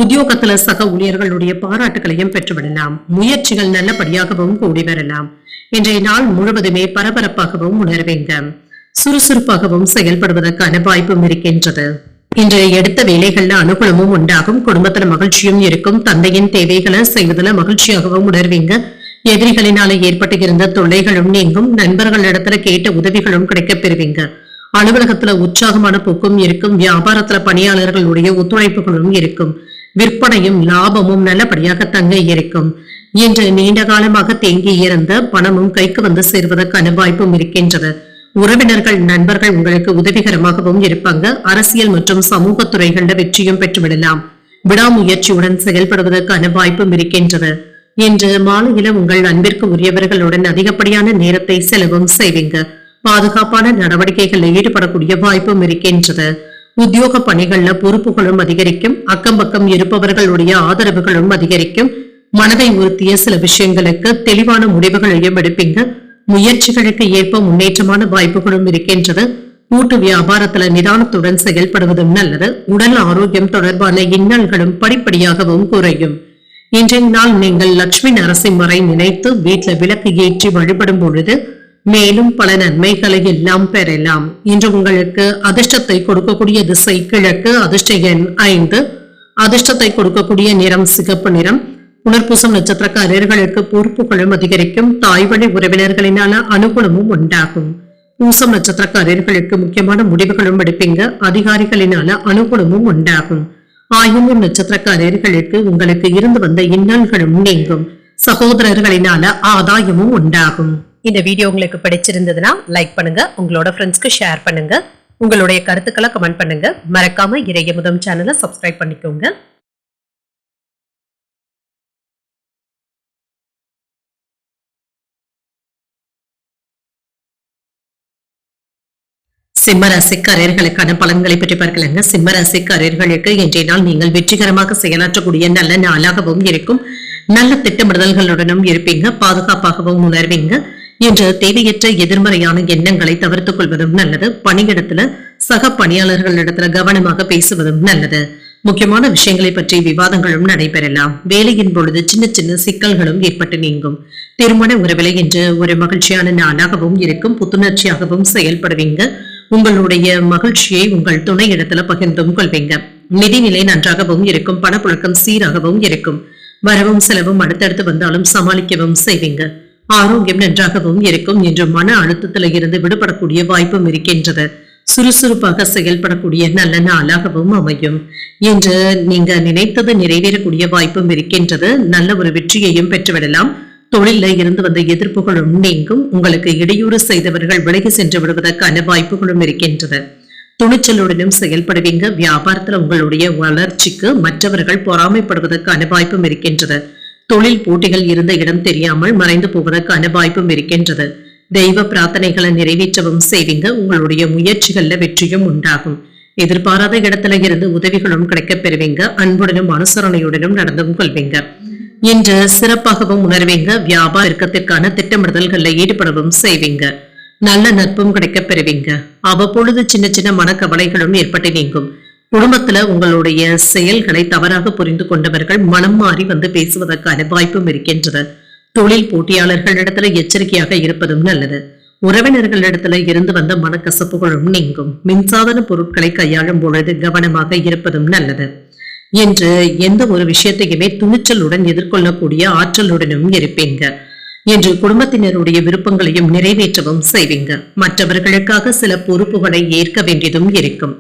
உத்தியோகத்துல சக ஊழியர்களுடைய பாராட்டுகளையும் பெற்றுவிடலாம். முயற்சிகள் நல்லபடியாகவும் கூடி வரலாம். இன்றைய நாள் முழுவதுமே பரபரப்பாகவும் உணர்வீங்க. சுறுசுறுப்பாகவும் செயல்படுவதற்கான வாய்ப்பும் இருக்கின்றது. இன்று எடுத்த வேலைகள்ல அனுகூலமும் உண்டாகும். குடும்பத்துல மகிழ்ச்சியும் இருக்கும். தந்தையின் தேவைகளை செய்வதில் மகிழ்ச்சியாகவும் உணர்வீங்க. எதிரிகளினால ஏற்பட்டு இருந்த தொல்லைகளும் நீங்கும். நண்பர்களிடத்துல கேட்ட உதவிகளும் கிடைக்கப் பெறுவீங்க. அலுவலகத்துல உற்சாகமான போக்கும் இருக்கும். வியாபாரத்துல பணியாளர்களுடைய ஒத்துழைப்புகளும் இருக்கும். விற்பனையும் லாபமும் நல்லபடியாக தங்க இருக்கும். இன்று நீண்ட காலமாக தேங்கி இருந்த பணமும் கைக்கு வந்து சேர்வதற்கான வாய்ப்பும் இருக்கின்றது. உறவினர்கள் நண்பர்கள் உங்களுக்கு உதவிகரமாகவும் இருப்பாங்க. அரசியல் மற்றும் சமூக துறைகள்ல வெற்றியும் பெற்றுவிடலாம். விடாமுயற்சியுடன் செயல்படுவதற்கான வாய்ப்பும் இருக்கின்றது. இன்று மாலையில உங்கள் அன்பிற்கு உரியவர்களுடன் அதிகப்படியான நேரத்தை செலவும் செய்வீங்க. பாதுகாப்பான நடவடிக்கைகளில் ஈடுபடக்கூடிய வாய்ப்பும் இருக்கின்றது. உத்தியோக பணிகள்ல பொறுப்புகளும் அதிகரிக்கும். அக்கம் பக்கம் இருப்பவர்களுடைய ஆதரவுகளும் அதிகரிக்கும். மனதை உறுத்திய சில விஷயங்களுக்கு தெளிவான முடிவுகளையும் எடுப்பீங்க. முயற்சிகளுக்கு ஏற்ப முன்னேற்றமான வாய்ப்புகளும் இருக்கின்றது. கூட்டு வியாபாரத்துல நிதானத்துடன் செயல்படுவதும் நல்லது. உடல் ஆரோக்கியம் தொடர்பான இன்னல்களும் படிப்படியாகவும் குறையும். இன்றைய நாள் நீங்கள் லட்சுமி நரசிம்மரை நினைத்து வீட்டுல விளக்கு ஏற்றி வழிபடும் பொழுது மேலும் பல நன்மைகளை எல்லாம் பெறலாம். இன்று உங்களுக்கு அதிர்ஷ்டத்தை கொடுக்கக்கூடிய திசை கிழக்கு. அதிர்ஷ்ட எண் 5. அதிர்ஷ்டத்தை கொடுக்கக்கூடிய நிறம் சிகப்பு நிறம். புனர்பூசம் நட்சத்திரக்காரர்களுக்கு பொறுப்புகளும் அதிகரிக்கும். தாய் வழி உறவினர்களினால அனுகூலமும் உண்டாகும். பூசம் நட்சத்திரக்காரர்களுக்கு முக்கியமான முடிவுகளும் எடுப்பீங்க. அதிகாரிகளினால அனுகூலமும் உண்டாகும். ஆயுள் நட்சத்திரக்காரர்களுக்கு உங்களுக்கு இருந்து வந்த இன்னல்களும் நீங்கும். சகோதரர்களினால ஆதாயமும் உண்டாகும். இந்த வீடியோ உங்களுக்கு பிடிச்சிருந்ததுன்னா லைக் பண்ணுங்க. உங்களோட ஃப்ரெண்ட்ஸ்க்கு ஷேர் பண்ணுங்க. உங்களுடைய கருத்துக்களை கமெண்ட் பண்ணுங்க. மறக்காம இறையமுதம் சேனலை சப்ஸ்கிரைப் பண்ணிக்கோங்க. சிம்மராசிக்காரர்களுக்கான பலன்களை பற்றி பார்க்கலாங்க. சிம்மராசிக்காரர்களுக்கு இன்றைய நாள் நீங்கள் வெற்றிகரமாக செயலாற்றக்கூடிய நல்ல நாளாகவும் இருக்கும். நல்ல திட்டமிடுதல்களுடனும் இருப்பீங்க. பாதுகாப்பாகவும் உணர்வீங்க. இன்று தேவையற்ற எதிர்மறையான எண்ணங்களை தவிர்த்துக் கொள்வதும் நல்லது. பணியிடத்துல சக பணியாளர்களிடத்துல கவனமாக பேசுவதும் நல்லது. முக்கியமான விஷயங்களை பற்றி விவாதங்களும் நடைபெறலாம். வேலையின் பொழுது சின்ன சின்ன சிக்கல்களும் ஏற்பட்டு நீங்கும். திருமண உறவிலை இன்று ஒரு மகிழ்ச்சியான நாளாகவும் இருக்கும். புத்துணர்ச்சியாகவும் செயல்படுவீங்க. உங்களுடைய மகிழ்ச்சியை உங்கள் துணை இடத்துல பகிர்ந்தும் கொள்வீங்க. நிதிநிலை நன்றாகவும் இருக்கும். பணப்புழக்கம் சீராகவும் இருக்கும். வரவும் செலவும் அடுத்தடுத்து வந்தாலும் சமாளிக்கவும் செய்வீங்க. ஆரோக்கியம் நன்றாகவும் இருக்கும். என்று மன அழுத்தத்தில இருந்து விடுபடக்கூடிய வாய்ப்பும் இருக்கின்றது. சுறுசுறுப்பாக செயல்படக்கூடிய நல்ல நாளாகவும் அமையும். என்று நீங்க நினைத்தது நிறைவேறக்கூடிய வாய்ப்பும் இருக்கின்றது. நல்ல ஒரு வெற்றியையும் பெற்றுவிடலாம். தொழில இருந்து வந்த எதிர்ப்புகளும் நீங்கும். உங்களுக்கு இடையூறு செய்தவர்கள் விலகி சென்று விடுவதற்கான வாய்ப்புகளும் இருக்கின்றது. துணிச்சலுடனும் செயல்படுவீங்க. வியாபாரத்துல உங்களுடைய வளர்ச்சிக்கு மற்றவர்கள் பொறாமைப்படுவதற்கான வாய்ப்பும் இருக்கின்றது. தொழில் போட்டிகள் இருந்த இடம் தெரியாமல் மறைந்து போவதற்கான வாய்ப்பும் இருக்கின்றது. தெய்வ பிரார்த்தனைகளை நிறைவேற்றவும் செய்வீங்க. உங்களுடைய முயற்சிகள்ல வெற்றியும் உண்டாகும். எதிர்பாராத இடத்துல இருந்து உதவிகளும் கிடைக்கப் பெறுவீங்க. அன்புடனும் அனுசரணையுடனும் நடந்தும் கொள்வீங்க. இன்று சிறப்பாகவும் உணர்வீங்க. வியாபார இயக்கத்திற்கான திட்டமிடுதல்கள்ல ஈடுபடவும் செய்வீங்க. நல்ல நட்பும் கிடைக்கப் பெறுவீங்க. அவ்வப்பொழுது சின்ன சின்ன மனக்கவலைகளும் ஏற்பட்டு நீங்கும். குடும்பத்துல உங்களுடைய செயல்களை தவறாக புரிந்து கொண்டவர்கள் மனம் மாறி வந்து பேசுவதற்கான வாய்ப்பும் இருக்கின்றது. தொழில் போட்டியாளர்களிடத்துல எச்சரிக்கையாக இருப்பதும் நல்லது. உறவினர்களிடத்துல இருந்து வந்த மனக்கசப்புகளும் நீங்கும். மின்சாதன பொருட்களை கையாளும் பொழுது கவனமாக இருப்பதும் நல்லது. என்று எந்த ஒரு விஷயத்தையுமே துணிச்சலுடன் எதிர்கொள்ளக்கூடிய ஆற்றலுடனும் இருப்பீங்க. என்று குடும்பத்தினருடைய விருப்பங்களையும் நிறைவேற்றவும் செய்வீங்க. மற்றவர்களுக்காக சில பொறுப்புகளை ஏற்க வேண்டியதும் இருக்கும்.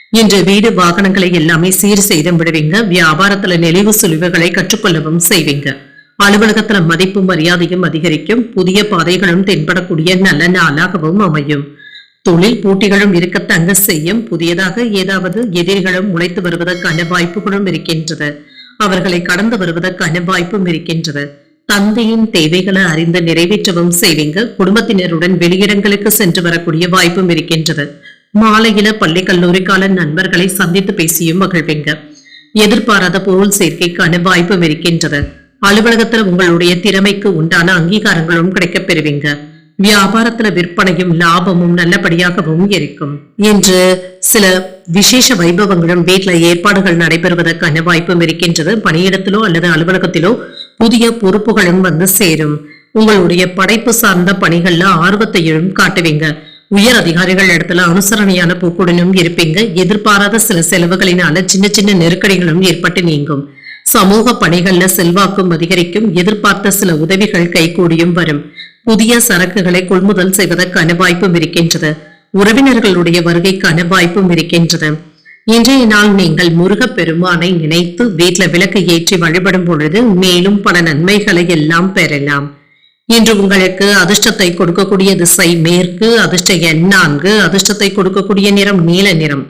இன்று வீடு வாகனங்களை எல்லாமே சீர் செய்து விடுவீங்க. வியாபாரத்துல நெளிவு சுழிவுகளை கற்றுக்கொள்ளவும் செய்வீங்க. அலுவலகத்துல மதிப்பும் மரியாதையும் அதிகரிக்கும். புதிய பாதைகளும் தென்படக்கூடிய நல்ல நாளாகவும் அமையும். தொழில் போட்டிகளும் இருக்க தங்க செய்யும். புதியதாக ஏதாவது எதிரிகளும் உழைத்து வருவதற்கான வாய்ப்புகளும் இருக்கின்றது. அவர்களை கடந்து வருவதற்கான வாய்ப்பும் இருக்கின்றது. தந்தையின் தேவைகளை அறிந்து நிறைவேற்றவும் செய்வீங்க. குடும்பத்தினருடன் வெளியிடங்களுக்கு சென்று வரக்கூடிய வாய்ப்பும் இருக்கின்றது. மாலையில பள்ளி கல்லூரி கால நண்பர்களை சந்தித்து பேசியும் மகிழ்வீங்க. எதிர்பாராத பொருள் சேர்க்கைக்கான வாய்ப்பும் இருக்கின்றது. அலுவலகத்துல உங்களுடைய திறமைக்கு உண்டான அங்கீகாரங்களும் கிடைக்கப் பெறுவீங்க. வியாபாரத்துல விற்பனையும் லாபமும் நல்லபடியாகவும் இருக்கும். என்று சில விசேஷ வைபவங்களும் வீட்டுல ஏற்பாடுகள் நடைபெறுவதற்கான வாய்ப்பும் இருக்கின்றது. பணியிடத்திலோ அல்லது அலுவலகத்திலோ புதிய பொறுப்புகளும் வந்து சேரும். உங்களுடைய படைப்பு சார்ந்த பணிகள்ல ஆர்வத்தையும் காட்டுவீங்க. உயர் அதிகாரிகள் இடத்துல அனுசரணையான போக்குடனும் இருப்பீங்க. எதிர்பாராத சில செலவுகளினால சின்ன சின்ன நெருக்கடிகளும் ஏற்பட்டு நீங்கும். சமூக பணிகள்ல செல்வாக்கும் அதிகரிக்கும். எதிர்பார்த்த சில உதவிகள் கைகூடியும் வரும். புதிய சரக்குகளை கொள்முதல் செய்வதற்கான வாய்ப்பும் இருக்கின்றது. உறவினர்களுடைய வருகைக்கான வாய்ப்பும் இருக்கின்றது. இன்றைய நாள் நீங்கள் முருகப் பெருமானை நினைத்து வீட்டுல விளக்கு ஏற்றி வழிபடும் பொழுது மேலும் பல நன்மைகளை எல்லாம் பெறலாம். இன்று உங்களுக்கு அதிர்ஷ்டத்தை கொடுக்கக்கூடிய திசை மேற்கு. அதிர்ஷ்ட எண் 4. அதிர்ஷ்டத்தை கொடுக்கக்கூடிய நிறம் நீல நிறம்.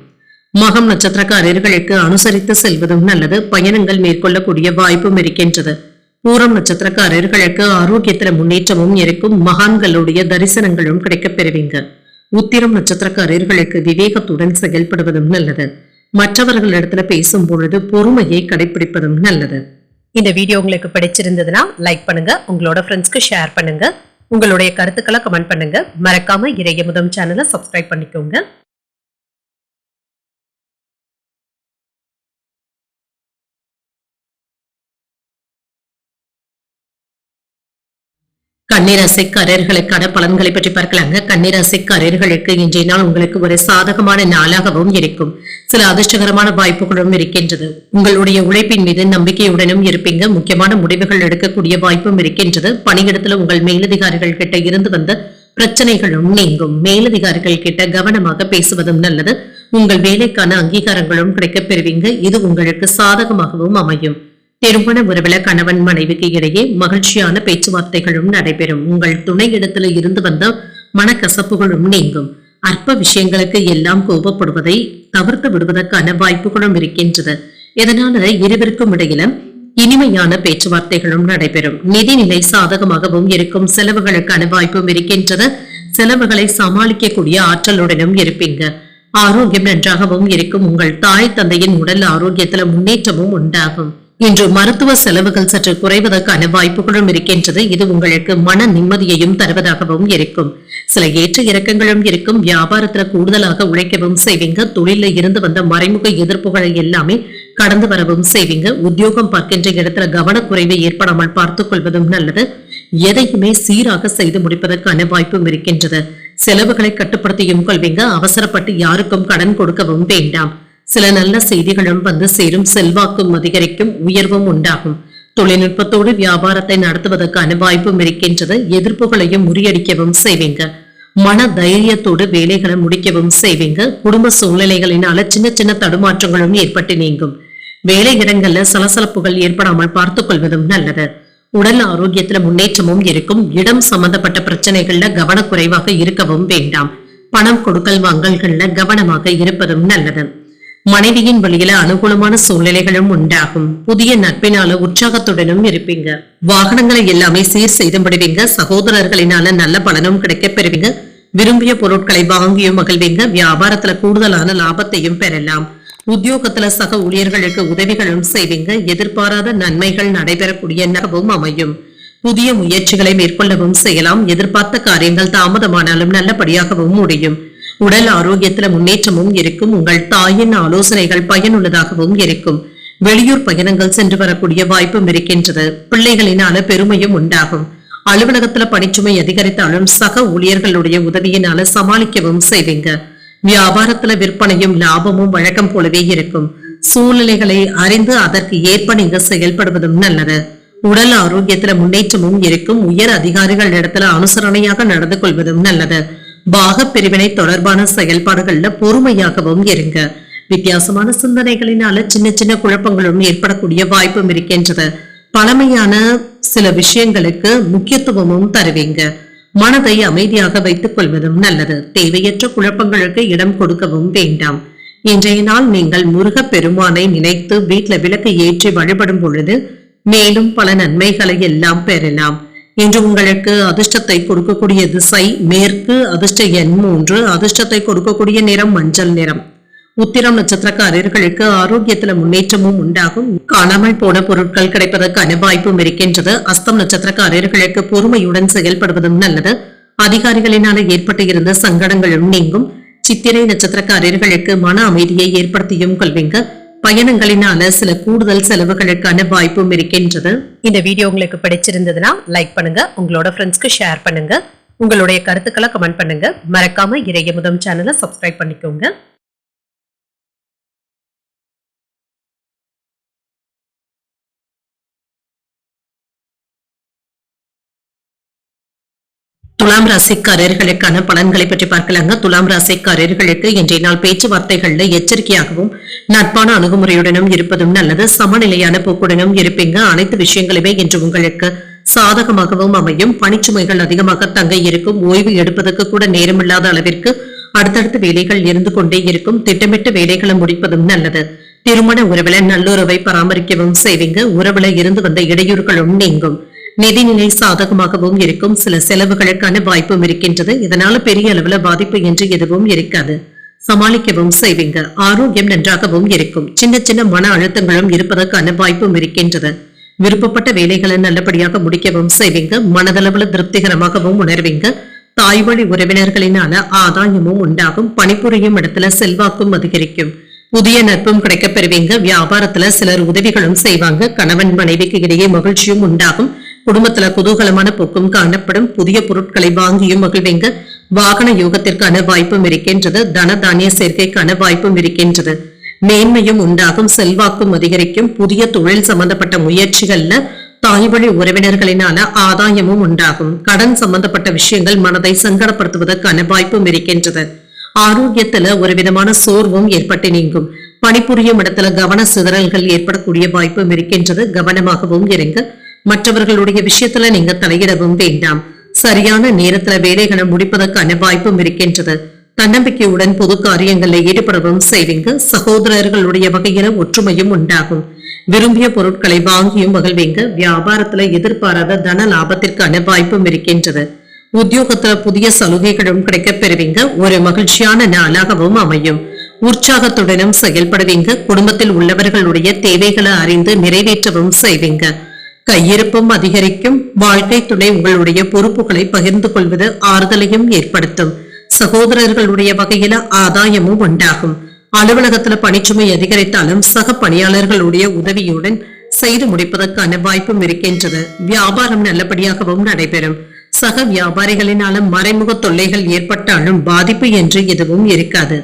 மகம் நட்சத்திரக்காரர்களுக்கு அனுசரித்து செல்வதும் நல்லது. பயணங்கள் மேற்கொள்ளக்கூடிய வாய்ப்பும் இருக்கின்றது. பூரம் நட்சத்திரக்காரர்களுக்கு ஆரோக்கியத்துல முன்னேற்றமும் இருக்கும். மகான்களுடைய தரிசனங்களும் கிடைக்கப் பெறுவீங்க. உத்திரம் நட்சத்திரக்காரர்களுக்கு விவேகத்துடன் செயல்படுவதும் நல்லது. மற்றவர்களிடத்துல பேசும் பொழுது பொறுமையை கடைபிடிப்பதும் நல்லது. இந்த வீடியோ உங்களுக்கு பிடிச்சிருந்ததுன்னா லைக் பண்ணுங்க. உங்களோட ஃப்ரெண்ட்ஸ்க்கு ஷேர் பண்ணுங்க. உங்களுடைய கருத்துக்களை கமெண்ட் பண்ணுங்க. மறக்காம இறையமுதம் சேனலை சப்ஸ்கிரைப் பண்ணிக்கோங்க. கன்னிராசிக்காரர்களுக்கான பலன்களை பற்றி பார்க்கலாங்க. கன்னிராசிக்காரர்களுக்கு இன்றைய நாள் உங்களுக்கு ஒரு சாதகமான நாளாகவும் இருக்கும். சில அதிர்ஷ்டகரமான வாய்ப்புகளும் இருக்கின்றது. உங்களுடைய உழைப்பின் மீது நம்பிக்கையுடனும் இருப்பீங்க. முக்கியமான முடிவுகள் எடுக்கக்கூடிய வாய்ப்பும் இருக்கின்றது. பணியிடத்துல உங்கள் மேலதிகாரிகள் கிட்ட இருந்து வந்த பிரச்சனைகளும் நீங்கும். மேலதிகாரிகள் கிட்ட கவனமாக பேசுவதும் நல்லது. உங்கள் வேலைக்கான அங்கீகாரங்களும் கிடைக்கப் பெறுவீங்க. இது உங்களுக்கு சாதகமாகவும் அமையும். திருமண உறவுல கணவன் மனைவிக்கு இடையே மகிழ்ச்சியான பேச்சுவார்த்தைகளும் நடைபெறும். உங்கள் துணையிடத்துல இருந்து வந்த மனக்கசப்புகளும் நீங்கும். அற்ப விஷயங்களுக்கு எல்லாம் கோபப்படுவதை தவிர்த்து விடுவதற்கான வாய்ப்புகளும் இருக்கின்றது. இதனால இருவருக்கும் இடையில இனிமையான பேச்சுவார்த்தைகளும் நடைபெறும். நிதிநிலை சாதகமாகவும் இருக்கும். செலவுகளுக்கான வாய்ப்பும் இருக்கின்றது. செலவுகளை சமாளிக்கக்கூடிய ஆற்றலுடனும் இருப்பீங்க. ஆரோக்கியம் நன்றாகவும் இருக்கும். உங்கள் தாய் தந்தையின் உடல் ஆரோக்கியத்துல முன்னேற்றமும் உண்டாகும். இன்று மருத்துவ செலவுகள் சற்று குறைவதற்கான வாய்ப்புகளும் இருக்கின்றது. இது உங்களுக்கு மன நிம்மதியையும் தருவதாகவும் இருக்கும். சில ஏற்ற இறக்கங்களும் இருக்கும். வியாபாரத்துல கூடுதலாக உழைக்கவும் செய்வீங்க. தொழில இருந்து வந்த மறைமுக எதிர்ப்புகளை எல்லாமே கடந்து வரவும் செய்வீங்க. உத்தியோகம் பார்க்கின்ற இடத்துல கவனக்குறைவை ஏற்படாமல் பார்த்துக் கொள்வதும் நல்லது. எதையுமே சீராக செய்து முடிப்பதற்கான வாய்ப்பும் இருக்கின்றது. செலவுகளை கட்டுப்படுத்தியும் கொள்வீங்க. அவசரப்பட்டு யாருக்கும் கடன் கொடுக்கவும் வேண்டாம். சில நல்ல செய்திகளும் வந்து சேரும். செல்வாக்கும் அதிகரிக்கும். உயர்வும் உண்டாகும். தொழில்நுட்பத்தோடு வியாபாரத்தை நடத்துவதற்கான வாய்ப்பும் இருக்கின்றது. எதிர்ப்புகளையும் முறியடிக்கவும் செய்வீங்க. மன தைரியத்தோடு வேலைகளை முடிக்கவும் செய்வீங்க. குடும்ப சூழ்நிலைகளினால சின்ன சின்ன தடுமாற்றங்களும் ஏற்பட்டு நீங்கும். வேலை இடங்கள்ல சலசலப்புகள் ஏற்படாமல் பார்த்துக் கொள்வதும் நல்லது. உடல் ஆரோக்கியத்துல முன்னேற்றமும் இருக்கும். இடம் சம்பந்தப்பட்ட பிரச்சனைகள்ல கவனக்குறைவாக இருக்கவும் வேண்டாம். பணம் கொடுக்கல் வாங்கல்கள்ல கவனமாக இருப்பதும் நல்லது. மனைவியின் வழியில அனுகூலமான சூழ்நிலைகளும் உண்டாகும். புதிய நட்பினால உற்சாகத்துடனும் இருப்பீங்க. வாகனங்களை எல்லாமே சீர் செய்து விடுவீங்க. சகோதரர்களினால நல்ல பலனும் கிடைக்கப் பெறுவீங்க. விரும்பிய பொருட்களை வாங்கியும் மகிழ்வீங்க. வியாபாரத்துல கூடுதலான லாபத்தையும் பெறலாம். உத்தியோகத்துல சக ஊழியர்களுக்கு உதவிகளும் செய்வீங்க. எதிர்பாராத நன்மைகள் நடைபெறக்கூடிய நகவும் அமையும். புதிய முயற்சிகளை மேற்கொள்ளவும் செய்யலாம். எதிர்பார்த்த காரியங்கள் தாமதமானாலும் நல்லபடியாகவும் முடியும். உடல் ஆரோக்கியத்துல முன்னேற்றமும் இருக்கும். உங்கள் தாயின் ஆலோசனைகள் பயனுள்ளதாகவும் இருக்கும். வெளியூர் பயணங்கள் சென்று வரக்கூடிய வாய்ப்பும் இருக்கின்றது. பிள்ளைகளினால பெருமையும் உண்டாகும். அலுவலகத்துல பணிச்சுமை அதிகரித்தாலும் சக ஊழியர்களுடைய உதவியினால சமாளிக்கவும் செய்வீங்க. வியாபாரத்துல விற்பனையும் லாபமும் வழக்கம் போலவே இருக்கும். சூழ்நிலைகளை அறிந்து அதற்கு ஏற்ப நீங்க செயல்படுவதும் நல்லது. உடல் ஆரோக்கியத்துல முன்னேற்றமும் இருக்கும். உயர் அதிகாரிகள் இடத்துல அனுசரணையாக நடந்து கொள்வதும் நல்லது. பாக பிரிவினை தொடர்பான செயல்பாடுகள்ல பொறுமையாகவும் இருங்க. வித்தியாசமான சிந்தனைகளினால சின்ன சின்ன குழப்பங்களும் ஏற்படக்கூடிய வாய்ப்பும் இருக்கின்றது. பழமையான சில விஷயங்களுக்கு முக்கியத்துவமும் தருவீங்க. மனதை அமைதியாக வைத்துக் கொள்வதும் நல்லது. தேவையற்ற குழப்பங்களுக்கு இடம் கொடுக்கவும் வேண்டாம். இன்றைய நாள் நீங்கள் முருகப் பெருமானை நினைத்து வீட்டுல விளக்கு ஏற்றி வழிபடும் பொழுது மேலும் பல நன்மைகளை எல்லாம் பெறலாம். இன்று உங்களுக்கு அதிர்ஷ்டத்தை கொடுக்கக்கூடிய திசை மேற்கு. அதிர்ஷ்ட எண் 3. அதிர்ஷ்டத்தை கொடுக்கக்கூடிய நிறம் மஞ்சள் நிறம். உத்திரம் நட்சத்திரக்காரர்களுக்கு ஆரோக்கியத்துல முன்னேற்றமும் உண்டாகும். காணாமல் போன பொருட்கள் கிடைப்பதற்கான வாய்ப்பும் இருக்கின்றது. அஸ்தம் நட்சத்திரக்காரர்களுக்கு பொறுமையுடன் செயல்படுவதும் நல்லது. அதிகாரிகளினால ஏற்பட்டு இருந்த சங்கடங்களும் நீங்கும். சித்திரை நட்சத்திரக்காரர்களுக்கு மன அமைதியை ஏற்படுத்தியும் கொள்வீங்க. பயணங்களினால சில கூடுதல் செலவுகளுக்கான வாய்ப்பும் இருக்கின்றது. இந்த வீடியோ உங்களுக்கு பிடிச்சிருந்ததுன்னா லைக் பண்ணுங்க. உங்களோட ஃப்ரெண்ட்ஸ்க்கு ஷேர் பண்ணுங்க. உங்களுடைய கருத்துக்களை கமெண்ட் பண்ணுங்க. மறக்காம இறையமுதம் சேனலை சப்ஸ்கிரைப் பண்ணிக்கோங்க. துலாம் ராசிக்காரர்களுக்கான பலன்களை பற்றி பார்க்கலாங்க. துலாம் ராசிக்காரர்களுக்கு இன்றைய நாள் பேச்சுவார்த்தைகள்ல எச்சரிக்கையாகவும் நட்பான அணுகுமுறையுடனும் இருப்பதும் நல்லது. சமநிலையான போக்குடனும் இருப்பீங்க. அனைத்து விஷயங்களுமே இன்று உங்களுக்கு சாதகமாகவும் அமையும். பணிச்சுமைகள் அதிகமாக தங்க இருக்கும். ஓய்வு எடுப்பதற்கு கூட நேரமில்லாத அளவிற்கு அடுத்தடுத்த வேலைகள் இருந்து கொண்டே இருக்கும். திட்டமிட்ட வேலைகளை முடிப்பதும் நல்லது. திருமண உறவுல நல்லுறவை பராமரிக்கவும் செய்வீங்க. உறவுல இருந்து வந்த இடையூறுகளும் நீங்கும். நிதிநிலை சாதகமாகவும் இருக்கும். சில செலவுகளுக்கான வாய்ப்பும் இருக்கின்றது. இதனால பெரிய அளவுல பாதிப்பு என்று எதுவும் இருக்காது. சமாளிக்கவும் செய்வீங்க. ஆரோக்கியம் நன்றாகவும் இருக்கும். சின்ன சின்ன மன அழுத்தங்களும் இருப்பதற்கான வாய்ப்பும் இருக்கின்றது. விருப்பப்பட்ட வேலைகளை நல்லபடியாக முடிக்கவும் செய்வீங்க. மனதளவுல திருப்திகரமாகவும் உணர்வீங்க. தாய் வழி உறவினர்களினால ஆதாயமும் உண்டாகும். பணிபுரியும் இடத்துல செல்வாக்கும் அதிகரிக்கும். புதிய நட்பும் கிடைக்கப் பெறுவீங்க. வியாபாரத்துல சிலர் உதவிகளும் செய்வாங்க. கணவன் மனைவிக்கு இடையே மகிழ்ச்சியும் உண்டாகும். குடும்பத்துல குதூகலமான போக்கும் காணப்படும். புதிய பொருட்களை வாங்கியும் மகிழ்வீங்க. வாகன யோகத்திற்கான வாய்ப்பும் இருக்கின்றது. தன தானிய சேர்க்கைக்கான வாய்ப்பும் இருக்கின்றது. மேன்மையும் உண்டாகும். செல்வாக்கும் அதிகரிக்கும். புதிய தொழில் சம்பந்தப்பட்ட முயற்சிகள்ல தாய் வழி உறவினர்களினால ஆதாயமும் உண்டாகும். கடன் சம்பந்தப்பட்ட விஷயங்கள் மனதை சங்கடப்படுத்துவதற்கான வாய்ப்பும் இருக்கின்றது. ஆரோக்கியத்துல ஒரு விதமான சோர்வும் ஏற்பட்டு நீங்கும். பணிபுரியும் இடத்துல கவன சிதறல்கள் ஏற்படக்கூடிய வாய்ப்பும் இருக்கின்றது. கவனமாகவும் இருங்க. மற்றவர்களுடைய விஷயத்துல நீங்க தலையிடவும் வேண்டாம். சரியான நேரத்துல வேலைகளை முடிப்பதற்கான வாய்ப்பும் இருக்கின்றது. தன்னம்பிக்கையுடன் பொது காரியங்களில் ஈடுபடவும் செய்வீங்க. சகோதரர்களுடைய வகையில ஒற்றுமையும் உண்டாகும். விரும்பிய பொருட்களை வாங்கியும் மகிழ்வீங்க. வியாபாரத்துல எதிர்பாராத தன லாபத்திற்கான வாய்ப்பும் இருக்கின்றது. உத்தியோகத்துல புதிய சலுகைகளும் கிடைக்கப் பெறுவீங்க. ஒரு மகிழ்ச்சியான நாளாகவும் அமையும். உற்சாகத்துடனும் செயல்படுவீங்க. குடும்பத்தில் உள்ளவர்களுடைய தேவைகளை அறிந்து நிறைவேற்றவும் செய்வீங்க. கையிருப்பும் அதிகரிக்கும். வாழ்க்கை துணை உங்களுடைய பொறுப்புகளை பகிர்ந்து கொள்வது ஆறுதலையும் ஏற்படுத்தும். சகோதரர்களுடைய வகையில ஆதாயமும் உண்டாகும். அலுவலகத்துல பணிச்சுமை அதிகரித்தாலும் சக பணியாளர்களுடைய உதவியுடன் செய்து முடிப்பதற்கான வாய்ப்பும் இருக்கின்றது. வியாபாரம் நல்லபடியாகவும் நடைபெறும். சக வியாபாரிகளினால மறைமுக தொல்லைகள் ஏற்பட்டாலும் பாதிப்பு என்று எதுவும் இருக்காது.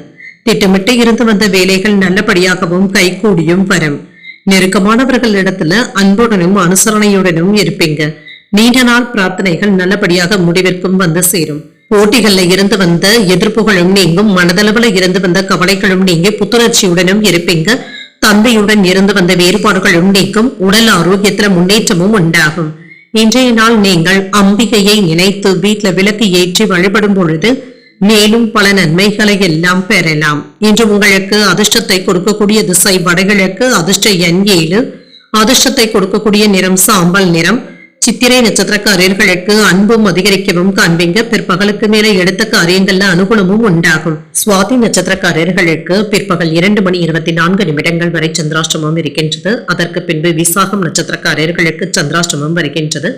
திட்டமிட்டு இருந்து வந்த வேலைகள் நல்லபடியாகவும் கைகூடியும் வரும். நெருக்கமானவர்களிடத்துல அன்புடனும் அனுசரணையுடனும் இருப்பீங்க. நீண்ட நாள் பிரார்த்தனைகள் நல்லபடியாக முடிவிற்கும் வந்து சேரும். போட்டிகள்ல இருந்து வந்த எதிர்ப்புகளும் நீங்கும். மனதளவுல இருந்து வந்த கவலைகளும் நீங்கி புத்துணர்ச்சியுடனும் இருப்பீங்க. தந்தையுடன் இருந்து வந்த வேறுபாடுகளும் நீக்கும். உடல் ஆரோக்கியத்துல முன்னேற்றமும் உண்டாகும். இன்றைய நாள் நீங்கள் அம்பிகையை நினைத்து வீட்டுல விளக்கு ஏற்றி வழிபடும் பொழுது மேலும் பல நன்மைகளை எல்லாம் பெறலாம். இன்று உங்களுக்கு அதிர்ஷ்டத்தை கொடுக்கக்கூடிய திசை வடகிழக்கு. அதிர்ஷ்ட எண் 7. அதிர்ஷ்டத்தை கொடுக்கக்கூடிய நிறம் சாம்பல் நிறம். சித்திரை நட்சத்திரக்காரர்களுக்கு அன்பும் அதிகரிக்கவும் காண்பீங்க. பிற்பகலுக்கு மேல எடுத்த காரியங்கள்ல அனுகூலமும் உண்டாகும். சுவாதி நட்சத்திரக்காரர்களுக்கு பிற்பகல் 2:24 வரை சந்திராஷ்டமம் இருக்கின்றது. அதற்கு பின்பு விசாகம் நட்சத்திரக்காரர்களுக்கு சந்திராஷ்டமம் வருகின்றது.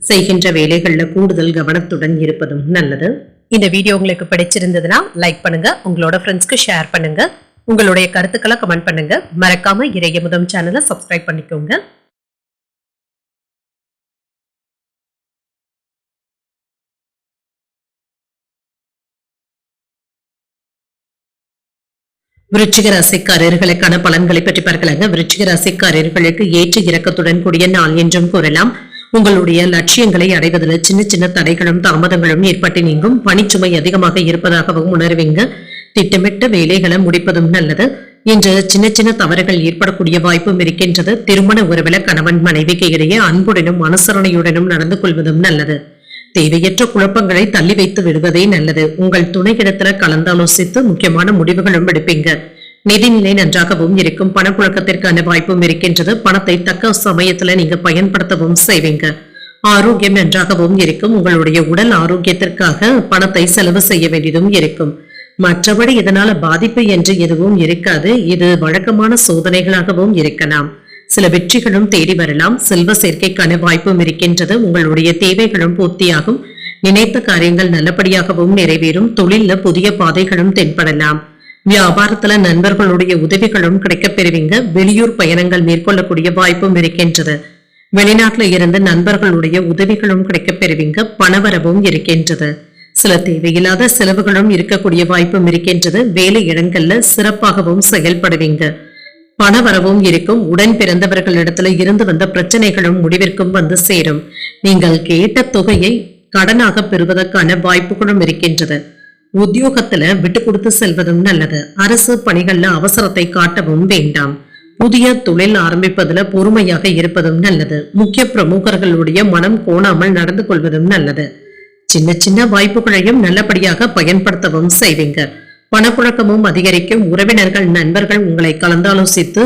செய்கின்ற வேலைகள்ல கூடுதல் கவனத்துடன் இருப்பதும் நல்லது. இந்த வீடியோ உங்களுக்கு பிடிச்சிருந்ததுன்னா லைக் பண்ணுங்க, உங்களோட ஃப்ரெண்ட்ஸ்க்கு ஷேர் பண்ணுங்க, உங்களுடைய கருத்துக்களை கமெண்ட் பண்ணுங்க. மறக்காம இறையமுதம் சேனலை சப்ஸ்கிரைப் பண்ணிக்கோங்க. விருச்சிக ராசிக்காரர்களுக்கான பலன்களை பற்றி பார்க்கலாங்க. விருச்சிக ராசிக்காரர்களுக்கு ஏற்ற இறக்கத்துடன் கூடிய நாள் என்றும் கூறலாம். உங்களுடைய லட்சியங்களை அடைவதில் சின்ன சின்ன தடைகளும் தாமதங்களும் ஏற்பட்டு நீங்கும். பணிச்சுமை அதிகமாக இருப்பதாகவும் உணர்வீங்க. திட்டமிட்ட வேலைகளை முடிப்பதும் நல்லது. இன்று சின்ன சின்ன தவறுகள் ஏற்படக்கூடிய வாய்ப்பும் இருக்கின்றது. திருமண உறவில கணவன் மனைவிக்கு இடையே அன்புடனும் அனுசரணையுடனும் நடந்து கொள்வதும் நல்லது. தேவையற்ற குழப்பங்களை தள்ளி வைத்து விடுவதே நல்லது. உங்கள் துணையிடத்துல கலந்தாலோசித்து முக்கியமான முடிவுகளும் எடுப்பீங்க. நிதிநிலை நன்றாகவும் இருக்கும். பணப்புழக்கத்திற்கான வாய்ப்பும் இருக்கின்றது. பணத்தை தக்க சமயத்துல நீங்க பயன்படுத்தவும் செய்வீங்க. ஆரோக்கியம் நன்றாகவும் இருக்கும். உங்களுடைய உடல் ஆரோக்கியத்திற்காக பணத்தை செலவு செய்ய வேண்டியதும் இருக்கும். மற்றபடி இதனால பாதிப்பு என்று எதுவும் இருக்காது. இது வழக்கமான சோதனைகளாகவும் இருக்கலாம். சில வெற்றிகளும் தேடி வரலாம். செல்வ சேர்க்கைக்கான வாய்ப்பும் இருக்கின்றது. உங்களுடைய தேவைகளும் பூர்த்தியாகும். நினைத்த காரியங்கள் நல்லபடியாகவும் நிறைவேறும். தொழில புதிய பாதைகளும் தென்படலாம். வியாபாரத்துல நண்பர்களுடைய உதவிகளும் கிடைக்கப் பெறுவீங்க. வெளியூர் பயணங்கள் மேற்கொள்ளக்கூடிய வாய்ப்பும் இருக்கின்றது. வெளிநாட்டுல இருந்து நண்பர்களுடைய உதவிகளும் கிடைக்கப் பெறுவீங்க. பணவரவும் இருக்கின்றது. சில தேவையில்லாத செலவுகளும் இருக்கக்கூடிய வாய்ப்பும் இருக்கின்றது. வேலை இடங்கள்ல சிறப்பாகவும் செயல்படுவீங்க. பணவரவும் இருக்கும். உடன் பிறந்தவர்களிடத்துல இருந்து வந்த பிரச்சனைகளும் முடிவிற்கும் வந்து சேரும். நீங்கள் கேட்ட தொகையை கடனாக பெறுவதற்கான வாய்ப்புகளும் இருக்கின்றது. உத்தியோகத்துல விட்டு கொடுத்து செல்வதும் நல்லது. அரசு பணிகள்ல அவசரத்தை காட்டவும் வேண்டாம். புதிய தொழில் ஆரம்பிப்பதுல பொறுமையாக இருப்பதும் நல்லது. முக்கிய பிரமுகர்களுடைய மனம் கோணாமல் நடந்து கொள்வதும் நல்லது. சின்ன சின்ன வாய்ப்புகளையும் நல்லபடியாக பயன்படுத்தவும் செய்வீங்க. பணப்புழக்கமும் அதிகரிக்கும். உறவினர்கள் நண்பர்கள் உங்களை கலந்தாலோசித்து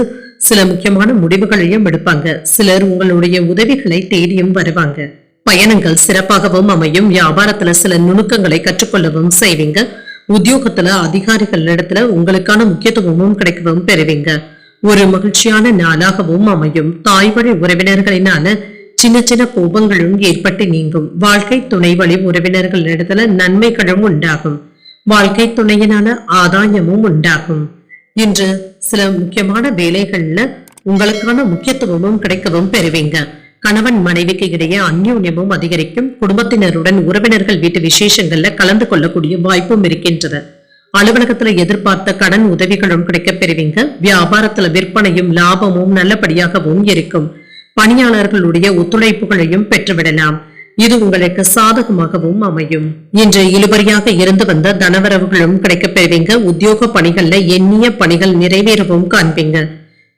சில முக்கியமான முடிவுகளையும் எடுப்பாங்க. சிலர் உங்களுடைய உதவிகளை தேடியும் வருவாங்க. பயணங்கள் சிறப்பாகவும் அமையும். வியாபாரத்துல சில நுணுக்கங்களை கற்றுக்கொள்ளவும் செய்வீங்க. உத்தியோகத்துல அதிகாரிகள் இடத்துல உங்களுக்கான முக்கியத்துவமும் கிடைக்கவும் பெறுவீங்க. ஒரு மகிழ்ச்சியான நாளாகவும் அமையும். தாய் வழி உறவினர்களினால சின்ன சின்ன கோபங்களும் ஏற்பட்டு நீங்கும். வாழ்க்கை துணை வழி உறவினர்கள் இடத்துல நன்மைகளும் உண்டாகும். வாழ்க்கை துணையினால ஆதாயமும் உண்டாகும். இன்று சில முக்கியமான வேலைகள்ல உங்களுக்கான முக்கியத்துவமும் கிடைக்கவும் பெறுவீங்க. கணவன் மனைவிக்கு இடையே அந்யோன்யமும் அதிகரிக்கும். குடும்பத்தினருடன் உறவினர்கள் வீட்டு விசேஷங்கள்ல கலந்து கொள்ளக்கூடிய வாய்ப்பும் இருக்கின்றது. அலுவலகத்துல எதிர்பார்த்த கடன் உதவிகளும் கிடைக்கப் பெறுவீங்க. வியாபாரத்துல விற்பனையும் லாபமும் நல்லபடியாகவும் இருக்கும். பணியாளர்களுடைய ஒத்துழைப்புகளையும் பெற்றுவிடலாம். இது உங்களுக்கு சாதகமாகவும் அமையும். இன்று இழுபறியாக இருந்து வந்த தனவரவுகளும் கிடைக்கப் பெறுவீங்க. உத்தியோக பணிகள்ல எண்ணிய பணிகள் நிறைவேறவும் காண்பீங்க.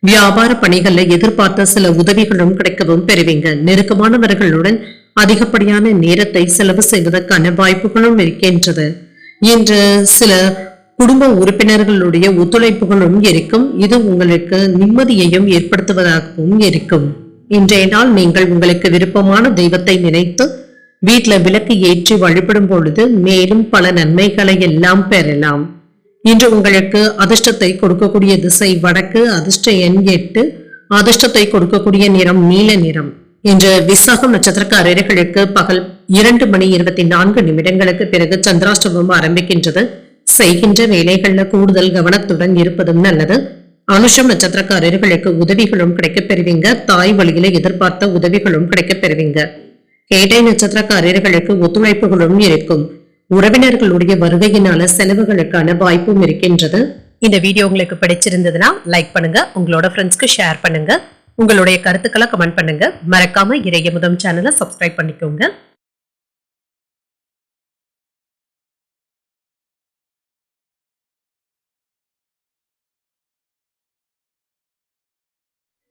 வியாபார பணிகள்ல எதிர்பார்த்த சில உதவிகளும் கிடைக்கவும் பெறுவீங்க. நெருக்கமானவர்களுடன் அதிகப்படியான நேரத்தை செலவு செய்வதற்கான வாய்ப்புகளும் இருக்கின்றது. இன்று சில குடும்ப உறுப்பினர்களுடைய ஒத்துழைப்புகளும் இருக்கும். இது உங்களுக்கு நிம்மதியையும் ஏற்படுத்துவதாகவும் இருக்கும். இன்றைய நாள் நீங்கள் உங்களுக்கு விருப்பமான தெய்வத்தை நினைத்து வீட்டுல விளக்கு ஏற்றி வழிபடும் பொழுது மேலும் பல நன்மைகளை எல்லாம் பெறலாம். இன்று உங்களுக்கு அதிர்ஷ்டத்தை கொடுக்கக்கூடிய திசை வடக்கு. அதிர்ஷ்ட எண் 8. அதிர்ஷ்டத்தை கொடுக்கக்கூடிய நிறம் நீல நிறம். இன்று விசாகம் நட்சத்திரக்காரர்களுக்கு பகல் 2:24 பிறகு சந்திராஷ்டமம் ஆரம்பிக்கின்றது. செய்கின்ற வேலைகள்ல கூடுதல் கவனத்துடன் இருப்பதும் நல்லது. அனுஷம் நட்சத்திரக்காரர்களுக்கு உதவிகளும் கிடைக்கப் பெறுவீங்க. தாய் வழியில எதிர்பார்த்த உதவிகளும் கிடைக்கப் பெறுவீங்க. கேட்டை நட்சத்திரக்காரர்களுக்கு ஒத்துழைப்புகளும் இருக்கும். உறவினர்களுடைய வருகையினால செலவுகளுக்கான வாய்ப்பும் இருக்கின்றது. இந்த வீடியோ உங்களுக்கு பிடிச்சிருந்ததுன்னா லைக் பண்ணுங்க, உங்களோட ஃப்ரெண்ட்ஸ்க்கு ஷேர் பண்ணுங்க, உங்களுடைய கருத்துக்களை கமெண்ட் பண்ணுங்க. மறக்காம இறையமுதம் சேனலை சப்ஸ்கிரைப் பண்ணிக்கோங்க.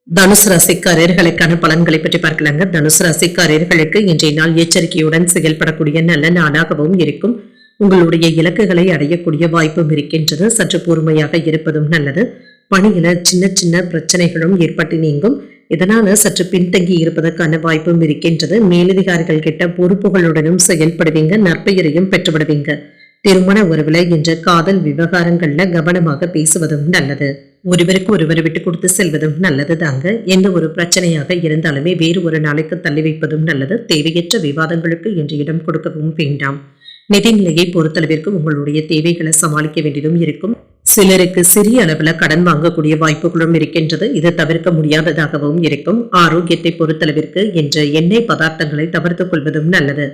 தனுசு ராசிக்காரர்களுக்கான பலன்களை பற்றி பார்க்கலாங்க. தனுசு ராசிக்காரர்களுக்கு இன்றைய நாள் எச்சரிக்கையுடன் செயல்படக்கூடிய நல்ல நாளாகவும் இருக்கும். உங்களுடைய இலக்குகளை அடையக்கூடிய வாய்ப்பும் இருக்கின்றது. சற்று பொறுமையாக இருப்பதும் நல்லது. பணியில சின்ன சின்ன பிரச்சனைகளும் ஏற்பட்டு நீங்கும். இதனால சற்று பின்தங்கி இருப்பதற்கான வாய்ப்பும் இருக்கின்றது. மேலதிகாரிகள் கிட்ட பொறுப்புகளுடனும் செயல்படுவீங்க, நற்பெயரையும் பெற்றுவிடுவீங்க. திருமண உறவுல என்ற காதல் விவகாரங்கள்ல கவனமாக பேசுவதும் நல்லது. ஒருவருக்கு ஒருவர் விட்டு கொடுத்து செல்வதும் நல்லது தாங்க. எந்த ஒரு பிரச்சனையாக இருந்தாலுமே வேறு ஒரு நாளைக்கு தள்ளி வைப்பதும் நல்லது. தேவையற்ற விவாதங்களுக்கு என்று இடம் கொடுக்கவும் வேண்டாம். நிதிநிலையை பொறுத்தளவிற்கு உங்களுடைய தேவைகளை சமாளிக்க வேண்டியதும் இருக்கும். சிலருக்கு சிறிய அளவுல கடன் வாங்கக்கூடிய வாய்ப்புகளும் இருக்கின்றது. இது தவிர்க்க முடியாததாகவும் இருக்கும். ஆரோக்கியத்தை பொறுத்தளவிற்கு என்ற எண்ணெய் பதார்த்தங்களை தவிர்த்துக் கொள்வதும் நல்லது.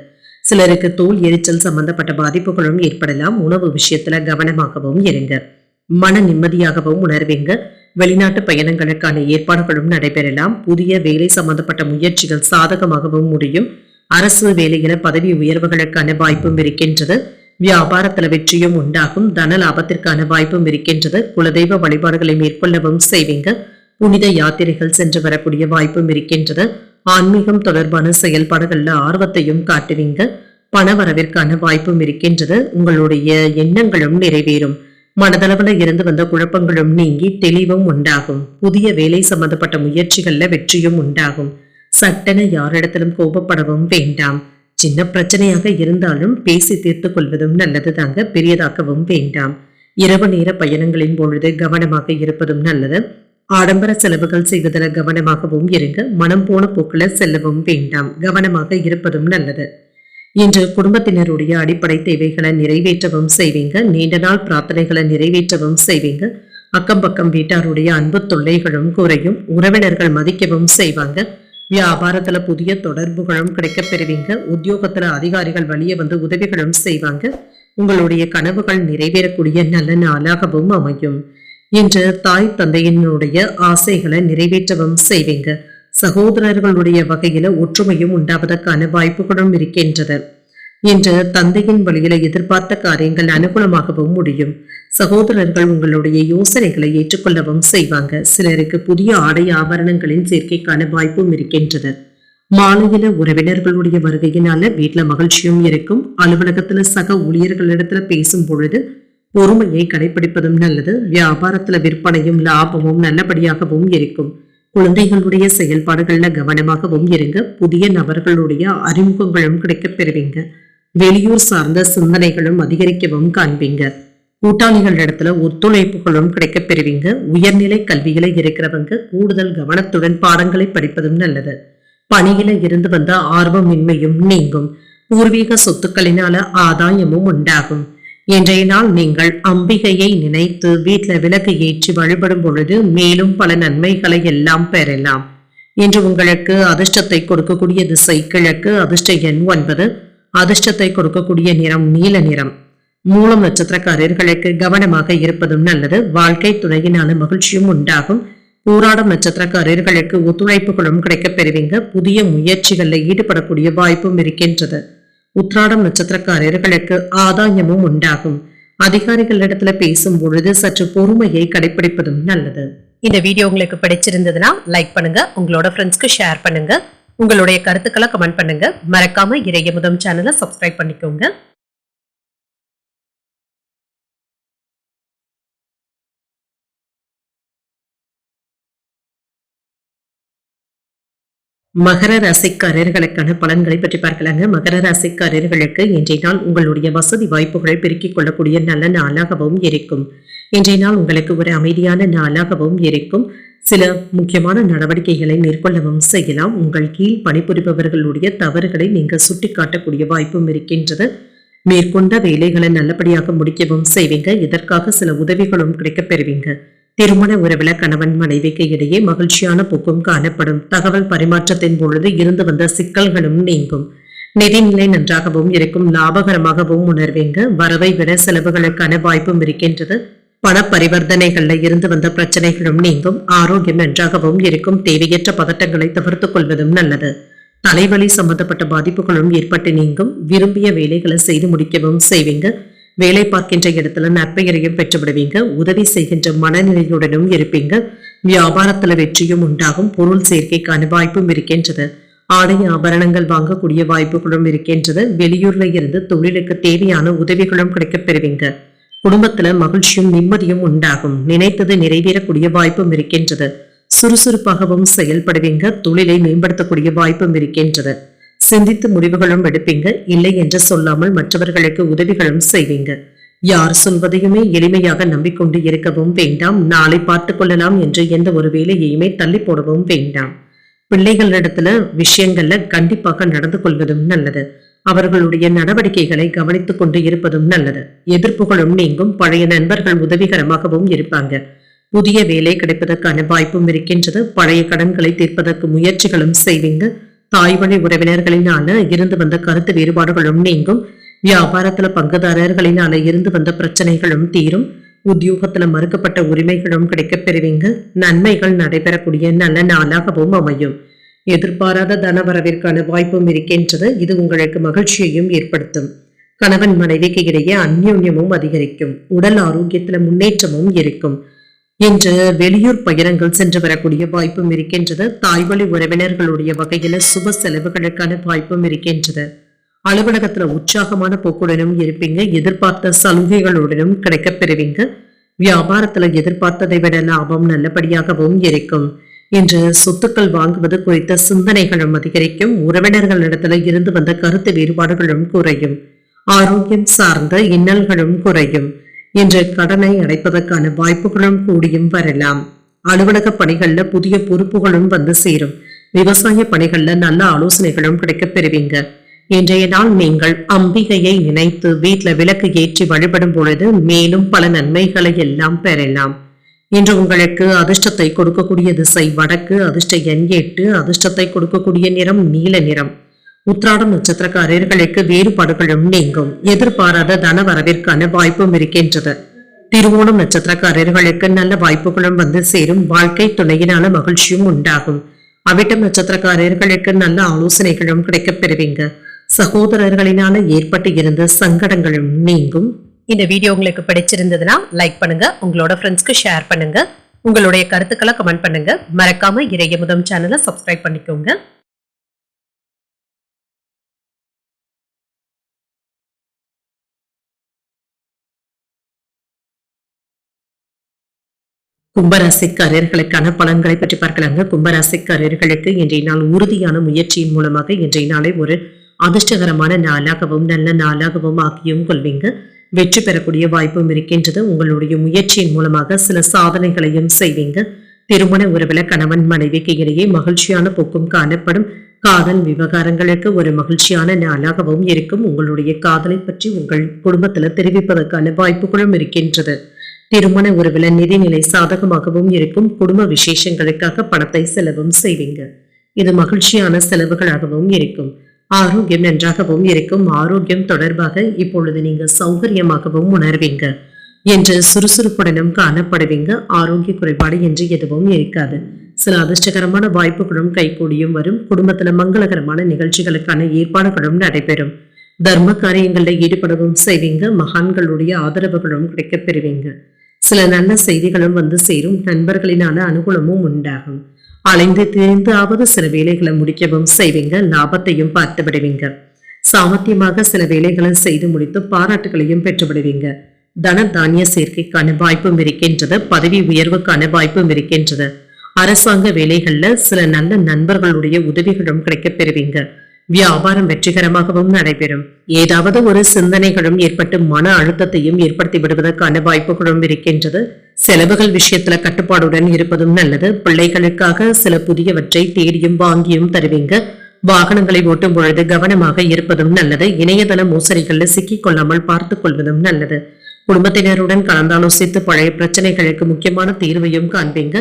சிலருக்கு தோல் எரிச்சல் சம்பந்தப்பட்ட பாதிப்புகளும் ஏற்படலாம். உணவு விஷயத்துல கவனமாகவும் இருங்க. மன நிம்மதியாகவும் உணர்வீங்க. வெளிநாட்டு பயணங்களுக்கான ஏற்பாடுகளும் நடைபெறலாம். புதிய வேலை சம்பந்தப்பட்ட முயற்சிகள் சாதகமாகவும் முடியும். அரசு வேலையில பதவி உயர்வுகளுக்கான வாய்ப்பும் இருக்கின்றது. வியாபாரத்துல வெற்றியும் உண்டாகும். தன லாபத்திற்கான வாய்ப்பும் இருக்கின்றது. குலதெய்வ வழிபாடுகளை மேற்கொள்ளவும் செய்வீங்க. புனித யாத்திரைகள் சென்று வரக்கூடிய வாய்ப்பும் இருக்கின்றது. ஆன்மீகம் தொடர்பான செயல்பாடுகள்ல ஆர்வத்தையும் காட்டுவீங்க. பண வரவிற்கான வாய்ப்பும் இருக்கின்றது. உங்களுடைய எண்ணங்களும் நிறைவேறும். மனதளவுல இருந்து வந்த குழப்பங்களும் நீங்கி தெளிவும் உண்டாகும். புதிய வேலை சம்பந்தப்பட்ட முயற்சிகள்ல வெற்றியும் உண்டாகும். சட்டென யாரிடத்திலும் கோபப்படவும் வேண்டாம். சின்ன பிரச்சனையாக இருந்தாலும் பேசி தீர்த்துக் கொள்வதும் நல்லது தாங்க. பெரியதாக்கவும் வேண்டாம். இரவு நேர பயணங்களின் பொழுது கவனமாக இருப்பதும் நல்லது. ஆடம்பர செலவுகள் செய்வதில் கவனமாகவும் இருங்க. மனம் போன போக்குல செல்லவும் வேண்டாம். கவனமாக இருப்பதும் நல்லது. இன்று குடும்பத்தினருடைய அடிப்படை தேவைகளை நிறைவேற்றவும் செய்வீங்க. நீண்ட நாள் பிரார்த்தனைகளை நிறைவேற்றவும் செய்வீங்க. அக்கம் பக்கம் வீட்டாருடைய அன்பு தொல்லைகளும் குறையும். உறவினர்கள் மதிக்கவும் செய்வாங்க. வியாபாரத்துல புதிய தொடர்புகளும் கிடைக்க பெறுவீங்க. உத்தியோகத்துல அதிகாரிகள் வழியே வந்து உதவிகளும் செய்வாங்க. உங்களுடைய கனவுகள் நிறைவேறக்கூடிய நல்ல நாளாகவும் அமையும். இன்று தாய் தந்தையினுடைய ஆசைகளை நிறைவேற்றவும் செய்வீங்க. சகோதரர்களுடைய வகையில ஒற்றுமையும் உண்டாவதற்கான வாய்ப்புகளும் இருக்கின்றது. இன்று தந்தையின் வழியில எதிர்பார்த்த காரியங்கள் அனுகூலமாகவும் முடியும். சகோதரர்கள் உங்களுடைய யோசனைகளை ஏற்றுக்கொள்ளவும் செய்வாங்க. சிலருக்கு புதிய ஆடை ஆபரணங்களின் சேர்க்கைக்கான வாய்ப்பும் இருக்கின்றது. மாலையில உறவினர்களுடைய வருகையினால வீட்டுல மகிழ்ச்சியும் இருக்கும். அலுவலகத்துல சக ஊழியர்களிடத்துல பேசும் பொழுது பொறுமையை கடைபிடிப்பதும் நல்லது. வியாபாரத்துல விற்பனையும் லாபமும் நல்லபடியாகவும் இருக்கும். குழந்தைகளுடைய செயல்பாடுகள்ல கவனமாகவும் இருங்க. புதிய நபர்களுடைய அறிமுகங்களும் கிடைக்க பெறுவீங்க. வெளியூர் சார்ந்த சிந்தனைகளும் அதிகரிக்கவும் காண்பீங்க. கூட்டாளிகள் இடத்துல ஒத்துழைப்புகளும் கிடைக்க பெறுவீங்க. உயர்நிலை கல்வியில இருக்கிறவங்க கூடுதல் கவனத்துடன் பாடங்களை படிப்பதும் நல்லது. பணியில இருந்து வந்த ஆர்வமின்மையும் நீங்கும். பூர்வீக சொத்துக்களினால ஆதாயமும் உண்டாகும். இன்றைய நாள் நீங்கள் அம்பிகையை நினைத்து வீட்டுல விளக்கு ஏற்றி வழிபடும் பொழுது மேலும் பல நன்மைகளை எல்லாம் பெறலாம். இன்று உங்களுக்கு அதிர்ஷ்டத்தை கொடுக்கக்கூடிய திசை கிழக்கு. அதிர்ஷ்ட எண் 9. அதிர்ஷ்டத்தை கொடுக்கக்கூடிய நிறம் நீல நிறம். மூலம் நட்சத்திரக்காரர்களுக்கு கவனமாக இருப்பதும் நல்லது. வாழ்க்கை துணையினால மகிழ்ச்சியும் உண்டாகும். போராடும் நட்சத்திரக்காரர்களுக்கு ஒத்துழைப்புகளும் கிடைக்க பெறுவீங்க. புதிய முயற்சிகள்ல ஈடுபடக்கூடிய வாய்ப்பும் இருக்கின்றது. உத்ராடம் நட்சத்திரக்காரர்களுக்கு ஆதாயமும் உண்டாகும். அதிகாரிகளிடத்துல பேசும் பொழுது சற்று பொறுமையை கடைபிடிப்பதும் நல்லது. இந்த வீடியோ உங்களுக்கு பிடிச்சிருந்ததுன்னா லைக் பண்ணுங்க. உங்களோட ஃப்ரெண்ட்ஸ்க்கு ஷேர் பண்ணுங்க. உங்களுடைய கருத்துக்களை கமெண்ட் பண்ணுங்க. மறக்காம இறையமுதம் சேனலை சப்ஸ்கிரைப் பண்ணிக்கோங்க. மகர ராசிக்காரர்களுக்கான பலன்களை பற்றி பார்க்கலாங்க. மகர ராசிக்காரர்களுக்கு இன்றைய நாள் உங்களுடைய வசதி வாய்ப்புகளை பெருக்கிக் கொள்ளக்கூடிய நல்ல நாளாகவும் இருக்கும். இன்றைய நாள் உங்களுக்கு ஒரு அமைதியான நாளாகவும் இருக்கும். சில முக்கியமான நடவடிக்கைகளை மேற்கொள்ளவும் செய்யலாம். உங்கள் கீழ் பணிபுரிபவர்களுடைய தவறுகளை நீங்கள் சுட்டிக்காட்டக்கூடிய வாய்ப்பும் இருக்கின்றது. மேற்கொண்ட வேலைகளை நல்லபடியாக முடிக்கவும் செய்வீங்க. இதற்காக சில உதவிகளும் கிடைக்க பெறுவீங்க. திருமண உறவுல கணவன் மனைவிக்கு இடையே மகிழ்ச்சியான போக்கும் காணப்படும். தகவல் பரிமாற்றத்தின் பொழுது இருந்து வந்த சிக்கல்களும் நீங்கும். நிதிநிலை நன்றாகவும் இருக்கும். லாபகரமாகவும் உணர்வீங்க. வரவை விட செலவுகளுக்கான வாய்ப்பும் இருக்கின்றது. பண பரிவர்த்தனைகள்ல இருந்து வந்த பிரச்சனைகளும் நீங்கும். ஆரோக்கியம் நன்றாகவும் இருக்கும். தேவையற்ற பதட்டங்களை தவிர்த்துக் கொள்வதும் நல்லது. தலைவலி சம்பந்தப்பட்ட பாதிப்புகளும் ஏற்பட்டு நீங்கும். விரும்பிய வேலைகளை செய்து முடிக்கவும் செய்வீங்க. வேலை பார்க்கின்ற இடத்துல நற்பெயரையும் பெற்றுவிடுவீங்க. உதவி செய்கின்ற மனநிலையுடனும் இருப்பீங்க. வியாபாரத்துல வெற்றியும் உண்டாகும். பொருள் சேர்க்கைக்கான வாய்ப்பும் இருக்கின்றது. ஆடை ஆபரணங்கள் வாங்கக்கூடிய வாய்ப்புகளும் இருக்கின்றது. வெளியூர்ல இருந்து தொழிலுக்கு தேவையான உதவிகளும் கிடைக்க பெறுவீங்க. குடும்பத்துல மகிழ்ச்சியும் நிம்மதியும் உண்டாகும். நினைத்தது நிறைவேறக்கூடிய வாய்ப்பும் இருக்கின்றது. சுறுசுறுப்பாகவும் செயல்படுவீங்க. தொழிலை மேம்படுத்தக்கூடிய வாய்ப்பும் இருக்கின்றது. சிந்தித்து முடிவுகளும் எடுப்பீங்க. இல்லை என்று சொல்லாமல் மற்றவர்களுக்கு உதவிகளும் செய்வீங்க. யார் சொல்வதையுமே எளிமையாக நம்பிக்கொண்டு இருக்கவும் வேண்டாம். நாளை பார்த்துக் கொள்ளலாம் என்று எந்த ஒரு வேலையையுமே தள்ளி போடவும் வேண்டாம். பிள்ளைகளிடத்துல விஷயங்கள்ல கண்டிப்பாக நடந்து கொள்வதும் நல்லது. அவர்களுடைய நடவடிக்கைகளை கவனித்துக் கொண்டு இருப்பதும் நல்லது. எதிர்ப்புகளும் நீங்கும். பழைய நண்பர்கள் உதவிகரமாகவும் இருப்பாங்க. புதிய வேலை கிடைப்பதற்கான வாய்ப்பும் இருக்கின்றது. பழைய கடன்களை தீர்ப்பதற்கு முயற்சிகளும் செய்வீங்க. தாய் வழி உறவினர்களினால இருந்து வந்த கருத்து வேறுபாடுகளும் நீங்கும். வியாபாரத்துல பங்குதாரர்களினால இருந்து வந்த பிரச்சனைகளும் தீரும். உத்தியோகத்துல மறுக்கப்பட்ட உரிமைகளும் கிடைக்கப் பெறுவீங்க. நன்மைகள் நடைபெறக்கூடிய நல்ல நாளாகவும் அமையும். எதிர்பாராத தனவரவிற்கான வாய்ப்பும் இருக்கின்றது. இது உங்களுக்கு மகிழ்ச்சியையும் ஏற்படுத்தும். கணவன் மனைவிக்கு இடையே அந்யோன்யமும் அதிகரிக்கும். உடல் ஆரோக்கியத்துல முன்னேற்றமும் இருக்கும். இன்று வெளியூர் பயணங்கள் சென்று வரக்கூடிய வாய்ப்பும் இருக்கின்றது. தாய்வழி உறவினர்களுடைய வகையில சுப செலவுகளுக்கான வாய்ப்பும் இருக்கின்றது. அலுவலகத்துல உற்சாகமான போக்குடனும் இருப்பீங்க. எதிர்பார்த்த சலுகைகளுடனும் கிடைக்கப் பெறுவீங்க. வியாபாரத்துல எதிர்பார்த்ததை விட லாபம் நல்லபடியாகவும் இருக்கும். இன்று சொத்துக்கள் வாங்குவது குறித்த சிந்தனைகளும் அதிகரிக்கும். உறவினர்களிடத்துல இருந்து வந்த கருத்து வேறுபாடுகளும் குறையும். ஆரோக்கியம் சார்ந்த இன்னல்களும் குறையும். இன்று கடனை அடைப்பதற்கான வாய்ப்புகளும் கூடியும் வரலாம். அலுவலக பணிகள்ல புதிய பொறுப்புகளும் வந்து சேரும். விவசாய பணிகள்ல நல்ல ஆலோசனைகளும் கிடைக்கப் பெறுவீங்க. இன்றைய நாள் நீங்கள் அம்பிகையை நினைத்து வீட்டுல விளக்கு ஏற்றி வழிபடும் பொழுது மேலும் பல நன்மைகளை எல்லாம் பெறலாம். இன்று உங்களுக்கு அதிர்ஷ்டத்தை கொடுக்கக்கூடிய திசை வடக்கு. அதிர்ஷ்ட எண் 8. அதிர்ஷ்டத்தை கொடுக்கக்கூடிய நிறம் நீல நிறம். உத்திராடம் நட்சத்திரக்காரர்களுக்கு வேறுபாடுகளும் நீங்கும். எதிர்பாராத தன வரவிற்கான வாய்ப்பும் இருக்கின்றது. திருவோணம் நட்சத்திரக்காரர்களுக்கு நல்ல வாய்ப்புகளும் வந்து சேரும். வாழ்க்கை துணையினால மகிழ்ச்சியும் உண்டாகும். அவிட்டம் நட்சத்திரக்காரர்களுக்கு நல்ல ஆலோசனைகளும் கிடைக்கப் பெறுவீங்க. சகோதரர்களினால ஏற்பட்டு இருந்த சங்கடங்களும் நீங்கும். இந்த வீடியோ உங்களுக்கு பிடிச்சிருந்ததுன்னா லைக் பண்ணுங்க. உங்களோட ஃப்ரெண்ட்ஸ்க்கு ஷேர் பண்ணுங்க. உங்களுடைய கருத்துக்களை கமெண்ட் பண்ணுங்க. மறக்காம இறையமுதம் சேனலை சப்ஸ்கிரைப் பண்ணிக்கோங்க. கும்பராசிக்காரர்களுக்கான பலன்களை பற்றி பார்க்கலாங்க. கும்பராசிக்காரர்களுக்கு இன்றைய நாள் உறுதியான முயற்சியின் மூலமாக இன்றைய நாளை ஒரு அதிர்ஷ்டகரமான நாளாகவும் நல்ல நாளாகவும் ஆக்கியும் கொள்வீங்க. வெற்றி பெறக்கூடிய வாய்ப்பும் இருக்கின்றது. உங்களுடைய முயற்சியின் மூலமாக சில சாதனைகளையும் செய்வீங்க. திருமண உறவுல கணவன் மனைவிக்கு இடையே மகிழ்ச்சியான போக்கும் காணப்படும். காதல் விவகாரங்களுக்கு ஒரு மகிழ்ச்சியான நாளாகவும் இருக்கும். உங்களுடைய காதலை பற்றி உங்கள் குடும்பத்துல தெரிவிப்பதற்கான வாய்ப்புகளும் இருக்கின்றது. திருமண உறவுல நிதிநிலை சாதகமாகவும் இருக்கும். குடும்ப விசேஷங்களுக்காக பணத்தை செலவும் செய்வீங்க. இது மகிழ்ச்சியான செலவுகளாகவும் இருக்கும். ஆரோக்கியம் நன்றாகவும் இருக்கும். ஆரோக்கியம் தொடர்பாக இப்பொழுது நீங்க சௌகரியமாகவும் உணர்வீங்க. என்று சுறுசுறுப்புடனும் காணப்படுவீங்க. ஆரோக்கிய குறைபாடு என்று எதுவும் இருக்காது. சில அதிர்ஷ்டகரமான வாய்ப்புகளும் கைகூடியும் வரும். குடும்பத்துல மங்களகரமான நிகழ்ச்சிகளுக்கான ஏற்பாடுகளும் நடைபெறும். தர்ம காரியங்களில் ஈடுபடவும் செய்வீங்க. மகான்களுடைய ஆதரவுகளும் கிடைக்கப் பெறுவீங்க. சில நல்ல செய்திகளும் வந்து சேரும். நண்பர்களினால அனுகூலமும் உண்டாகும். அலைந்து திரிந்தாவது சில வேலைகளை முடிக்கவும் செய்வீங்க. லாபத்தையும் பார்த்து விடுவீங்க. சாமர்த்தியமாக சில வேலைகளை செய்து முடித்து பாராட்டுகளையும் பெற்று விடுவீங்க. தன தானிய சேர்க்கைக்கான வாய்ப்பும் இருக்கின்றது. பதவி உயர்வுக்கான வாய்ப்பும் இருக்கின்றது. அரசாங்க வேலைகள்ல சில நல்ல நண்பர்களுடைய உதவிகளும் கிடைக்கப் பெறுவீங்க. வியாபாரம் வெற்றிகரமாகவும் நடைபெறும். ஏதாவது ஒரு சிந்தனைகளும் ஏற்பட்டு மன அழுத்தத்தையும் ஏற்படுத்தி விடுவதற்கான வாய்ப்புகளும் இருக்கின்றது. செலவுகள் விஷயத்துல கட்டுப்பாடுடன் இருப்பதும் நல்லது. பிள்ளைகளுக்காக சில புதியவற்றை தேடியும் வாங்கியும் தருவீங்க. வாகனங்களை ஓட்டும் பொழுது கவனமாக இருப்பதும் நல்லது. இணையதள மோசடிகள்ல சிக்கிக் கொள்ளாமல் பார்த்துக் கொள்வதும் நல்லது. குடும்பத்தினருடன் கலந்தாலோசித்து பழைய பிரச்சனைகளுக்கு முக்கியமான தீர்வையும் காண்பீங்க.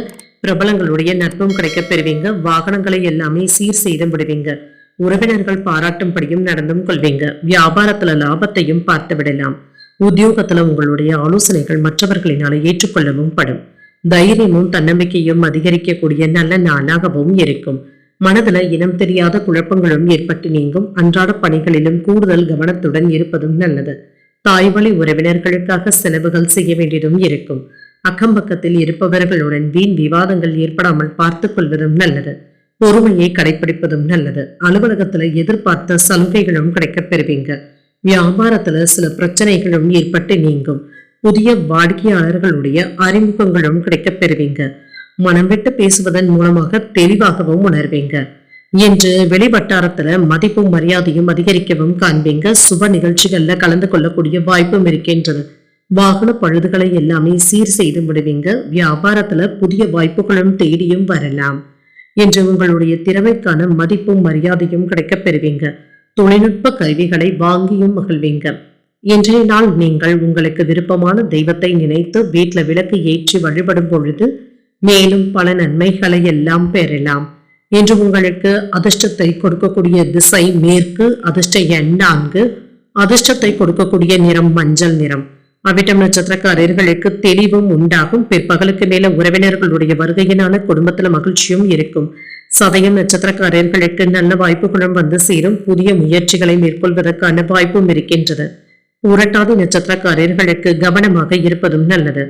பிரபலங்களுடைய நட்பும் கிடைக்கப் பெறுவீங்க. வாகனங்களை எல்லாமே சீர் செய்து விடுவீங்க. உறவினர்கள் பாராட்டும்படியும் நடந்தும் கொள்வீங்க. வியாபாரத்துல லாபத்தையும் பார்த்து விடலாம். உத்தியோகத்துல உங்களுடைய ஆலோசனைகள் மற்றவர்களினால ஏற்றுக்கொள்ளவும் படும். தைரியமும் தன்னம்பிக்கையும் அதிகரிக்கக்கூடிய நல்ல நாளாகவும் இருக்கும். மனதுல இனம் தெரியாத குழப்பங்களும் ஏற்பட்டு நீங்கும். அன்றாட பணிகளிலும் கூடுதல் கவனத்துடன் இருப்பதும் நல்லது. தாய்வழி உறவினர்களுக்காக செலவுகள் செய்ய வேண்டியதும் இருக்கும். அக்கம் பக்கத்தில் இருப்பவர்களுடன் வீண் விவாதங்கள் ஏற்படாமல் பார்த்துக் கொள்வதும் நல்லது. பொறுமையை கடைபிடிப்பதும் நல்லது. அலுவலகத்துல எதிர்பார்த்த சலுகைகளும் கிடைக்கப் பெறுவீங்க. வியாபாரத்துல சில பிரச்சனைகளும் ஏற்பட்டு நீங்கும். புதிய வாடிக்கையாளர்களுடைய அறிமுகங்களும் கிடைக்கப் பெறுவீங்க. மனம் விட்டு பேசுவதன் மூலமாக தெளிவாகவும் உணர்வீங்க. இன்று வெளிவட்டாரத்துல மதிப்பும் மரியாதையும் அதிகரிக்கவும் காண்பீங்க. சுப நிகழ்ச்சிகள்ல கலந்து கொள்ளக்கூடிய வாய்ப்பும் இருக்கின்றது. வாகன பழுதுகளை எல்லாமே சீர் செய்து விடுவீங்க. வியாபாரத்துல புதிய வாய்ப்புகளும் தேடியும் வரலாம். என்று உங்களுடைய திறமைக்கான மதிப்பும் மரியாதையும் கிடைக்கப் பெறுவீங்க. தொழில்நுட்ப கருவிகளை வாங்கியும் மகிழ்வீங்க. இன்றைய நாள் நீங்கள் உங்களுக்கு விருப்பமான தெய்வத்தை நினைத்து வீட்டுல விளக்கு ஏற்றி வழிபடும் பொழுது மேலும் பல நன்மைகளை எல்லாம் பெறலாம். இன்று உங்களுக்கு அதிர்ஷ்டத்தை கொடுக்கக்கூடிய திசை மேற்கு, அதிர்ஷ்ட எண் 4, அதிர்ஷ்டத்தை கொடுக்கக்கூடிய நிறம் மஞ்சள் நிறம். அவிட்டம் நட்சத்திரக்காரர்களுக்கு தெளிவும் உண்டாகும். பிற்பகலுக்கு மேல உறவினர்களுடைய வருகையினால குடும்பத்துல மகிழ்ச்சியும் இருக்கும். சதயம் நட்சத்திரக்காரர்களுக்கு நல்ல வாய்ப்புகளும் வந்து சேரும். புதிய முயற்சிகளை மேற்கொள்வதற்கான வாய்ப்பும் இருக்கின்றது. புரட்டாதி நட்சத்திரக்காரர்களுக்கு கவனமாக இருப்பதும் நல்லது.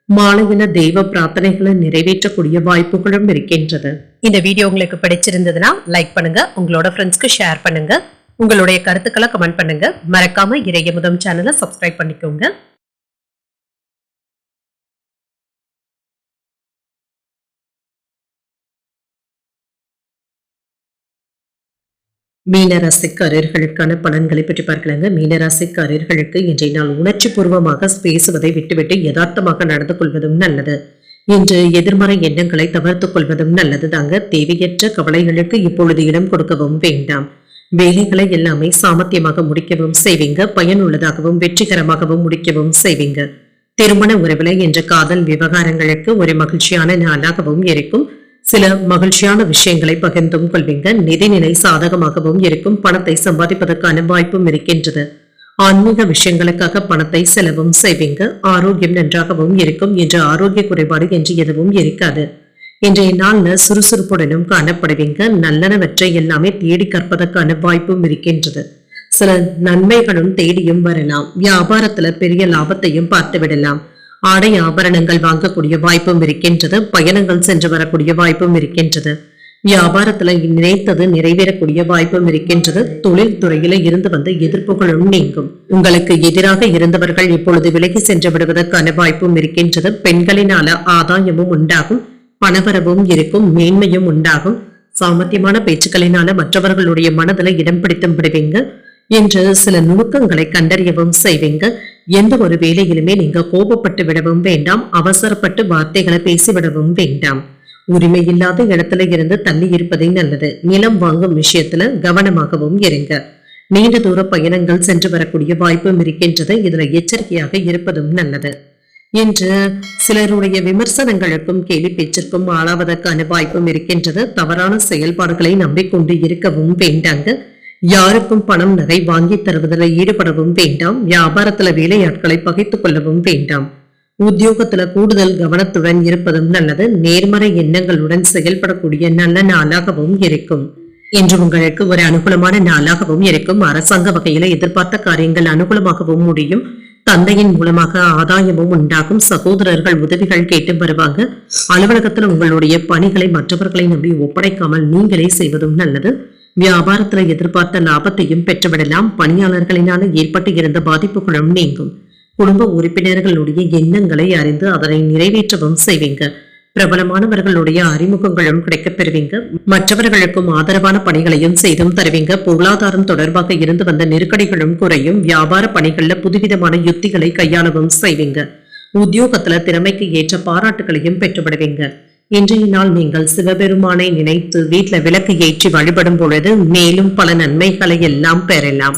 மாலையில தெய்வ பிரார்த்தனைகளை நிறைவேற்றக்கூடிய வாய்ப்புகளும் இருக்கின்றது. இந்த வீடியோ உங்களுக்கு பிடிச்சிருந்ததுன்னா லைக் பண்ணுங்க, உங்களோட ஃப்ரெண்ட்ஸ்க்கு ஷேர் பண்ணுங்க, உங்களுடைய கருத்துக்களை கமெண்ட் பண்ணுங்க. மறக்காம இறையமுதம் சேனலை சப்ஸ்கிரைப் பண்ணிக்கோங்க. மீனராசிக்காரர்களுக்கான பலன்களை பற்றி பார்க்கலாங்க. மீனராசிக்காரர்களுக்கு இன்றைய நாள் உணர்ச்சி பூர்வமாக பேசுவதை விட்டுவிட்டு யதார்த்தமாக நடந்து கொள்வதும் நல்லது. இன்று எதிர்மறை எண்ணங்களை தவிர்த்துக் கொள்வதும் நல்லது தாங்க. தேவையற்ற கவலைகளுக்கு இப்பொழுது இடம் கொடுக்கவும் வேண்டாம். வேலைகளை எல்லாமே சாமர்த்தியமாக முடிக்கவும் செய்வீங்க. பயனுள்ளதாகவும் வெற்றிகரமாகவும் முடிக்கவும் செய்வீங்க. திருமண உறவுல என்ற காதல் விவகாரங்களுக்கு ஒரு மகிழ்ச்சியான நாளாகவும் இருக்கும். சில மகிழ்ச்சியான விஷயங்களை பகிர்ந்தும் கொள்வீங்க. நிதிநிலை சாதகமாகவும் இருக்கும். பணத்தை சம்பாதிப்பதற்கான வாய்ப்பும் இருக்கின்றது. ஆன்மீக விஷயங்களுக்காக பணத்தை செலவும் செய்வீங்க. ஆரோக்கியம் நன்றாகவும் இருக்கும். என்று ஆரோக்கிய குறைபாடு என்று எதுவும் இருக்காது. இன்றைய நாள்ல சுறுசுறுப்புடனும் காணப்படுவீங்க. நல்லனவற்றை எல்லாமே தேடி கற்பதற்கான வாய்ப்பும் இருக்கின்றது. சில நன்மைகளும் தேடியும் வரலாம். வியாபாரத்துல பெரிய லாபத்தையும் பார்த்து விடலாம். ஆடை ஆபரணங்கள் வாங்கக்கூடிய வாய்ப்பும் இருக்கின்றது. பயணங்கள் சென்று வரக்கூடிய வாய்ப்பும் இருக்கின்றது. வியாபாரத்துல நினைத்தது நிறைவேறக்கூடிய வாய்ப்பும் இருக்கின்றது. தொழில் துறையில இருந்து வந்த எதிர்ப்புகளும் நீங்கும். உங்களுக்கு எதிராக இருந்தவர்கள் இப்பொழுது விலகி சென்று விடுவதற்கான வாய்ப்பும் இருக்கின்றது. பெண்களினால ஆதாயமும் உண்டாகும். பணவரவும் இருக்கும். மேன்மையும் உண்டாகும். சாமர்த்தியமான பேச்சுக்களினால மற்றவர்களுடைய மனதில் இடம் பிடித்தும் விடுவீங்க. என்று சில நுணுக்கங்களை கண்டறியவும் செய்வீங்க. எந்த ஒரு வேலையிலுமே நீங்க கோபப்பட்டு விடவும் வேண்டாம். அவசரப்பட்டு வார்த்தைகளை பேசிவிடவும் வேண்டாம். உரிமை இல்லாத இடத்துல இருந்து தள்ளி இருப்பதே நல்லது. நிலம் வாங்கும் விஷயத்துல கவனமாகவும் இருங்க. நீண்ட தூர பயணங்கள் சென்று வரக்கூடிய வாய்ப்பும் இருக்கின்றது. இதுல எச்சரிக்கையாக இருப்பதும் நல்லது. இன்று சிலருடைய விமர்சனங்களுக்கும் கேலி பேச்சிற்கும் ஆளாவதற்கான வாய்ப்பும் இருக்கின்றது. தவறான செயல்பாடுகளை நம்பிக்கொண்டு இருக்கவும் வேண்டாங்க. யாருக்கும் பணம் நகை வாங்கி தருவதில் ஈடுபடவும் வேண்டாம். வியாபாரத்துல வேலையாட்களை பகைத்துக் கொள்ளவும் வேண்டாம். உத்தியோகத்துல கூடுதல் கவனத்துடன் இருப்பதும் நல்லது. நேர்மறை எண்ணங்களுடன் செயல்படக்கூடிய நல்ல நாளாகவும் இருக்கும். இன்று உங்களுக்கு ஒரு அனுகூலமான நாளாகவும் இருக்கும். அரசாங்க வகையில எதிர்பார்த்த காரியங்கள் அனுகூலமாகவும் முடியும். தந்தையின் மூலமாக ஆதாயமும் உண்டாகும். சகோதரர்கள் உதவிகள் கேட்டு வருவாங்க. அலுவலகத்துல உங்களுடைய பணிகளை மற்றவர்களை நம்பி ஒப்படைக்காமல் நீங்களே செய்வதும் நல்லது. வியாபாரத்துல எதிர்பார்த்த லாபத்தையும் பெற்றுவிடலாம். பணியாளர்களினால ஏற்பட்டு இருந்த பாதிப்புகளும் நீங்கும். குடும்ப உறுப்பினர்களுடைய எண்ணங்களை அறிந்து அதனை நிறைவேற்றவும் செய்வீங்க. பிரபலமானவர்களுடைய அறிமுகங்களும் கிடைக்கப் பெறுவீங்க. மற்றவர்களுக்கும் ஆதரவான பணிகளையும் செய்தும் தருவீங்க. பொருளாதாரம் தொடர்பாக இருந்து வந்த நெருக்கடிகளும் குறையும். வியாபார பணிகள்ல புதுவிதமான யுத்திகளை கையாளவும் செய்வீங்க. உத்தியோகத்துல திறமைக்கு ஏற்ற பாராட்டுகளையும் பெற்றுவிடுவீங்க. இன்றைய நாள் நீங்கள் சிவபெருமானை நினைத்து வீட்டுல விளக்கு ஏற்றி வழிபடும் பொழுது மேலும் பல நன்மைகளை எல்லாம் பெறலாம்.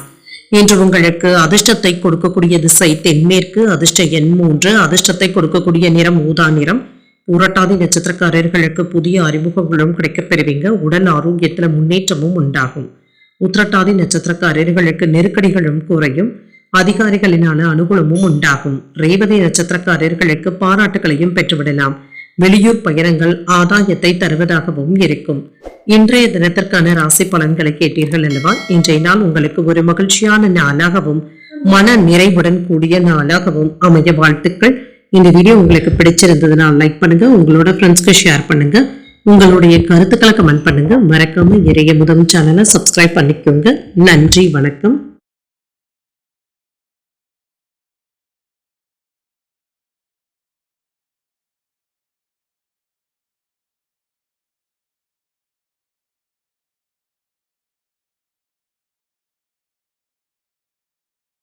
இன்று உங்களுக்கு அதிர்ஷ்டத்தை கொடுக்கக்கூடிய திசை தென்மேற்கு, அதிர்ஷ்ட எண் 3, அதிர்ஷ்டத்தை கொடுக்கக்கூடிய நிறம் ஊதா நிறம். புரட்டாதி நட்சத்திரக்காரர்களுக்கு புதிய அறிமுகங்களும் கிடைக்கப் பெறுவீங்க. உடல் ஆரோக்கியத்துல முன்னேற்றமும் உண்டாகும். உத்திரட்டாதி நட்சத்திரக்காரர்களுக்கு நெருக்கடிகளும் குறையும். அதிகாரிகளினால அனுகூலமும் உண்டாகும். ரேவதி நட்சத்திரக்காரர்களுக்கு பாராட்டுகளையும் பெற்றுவிடலாம். வெளியூர் பயணங்கள் ஆதாயத்தை தருவதாகவும் இருக்கும். இன்றைய தினத்திற்கான ராசி பலன்களை கேட்டீர்கள் அல்லவா? இன்றைய நாள் உங்களுக்கு ஒரு மகிழ்ச்சியான நாளாகவும் மன நிறைவுடன் கூடிய நாளாகவும் அமைய வாழ்த்துக்கள். இந்த வீடியோ உங்களுக்கு பிடிச்சிருந்ததுனால் லைக் பண்ணுங்க, உங்களோட ஃப்ரெண்ட்ஸ்க்கு ஷேர் பண்ணுங்க, உங்களுடைய கருத்துக்களை கமெண்ட் பண்ணுங்க. மறக்காம இறையமுதம் சேனலை சப்ஸ்கிரைப் பண்ணிக்கோங்க. நன்றி, வணக்கம்.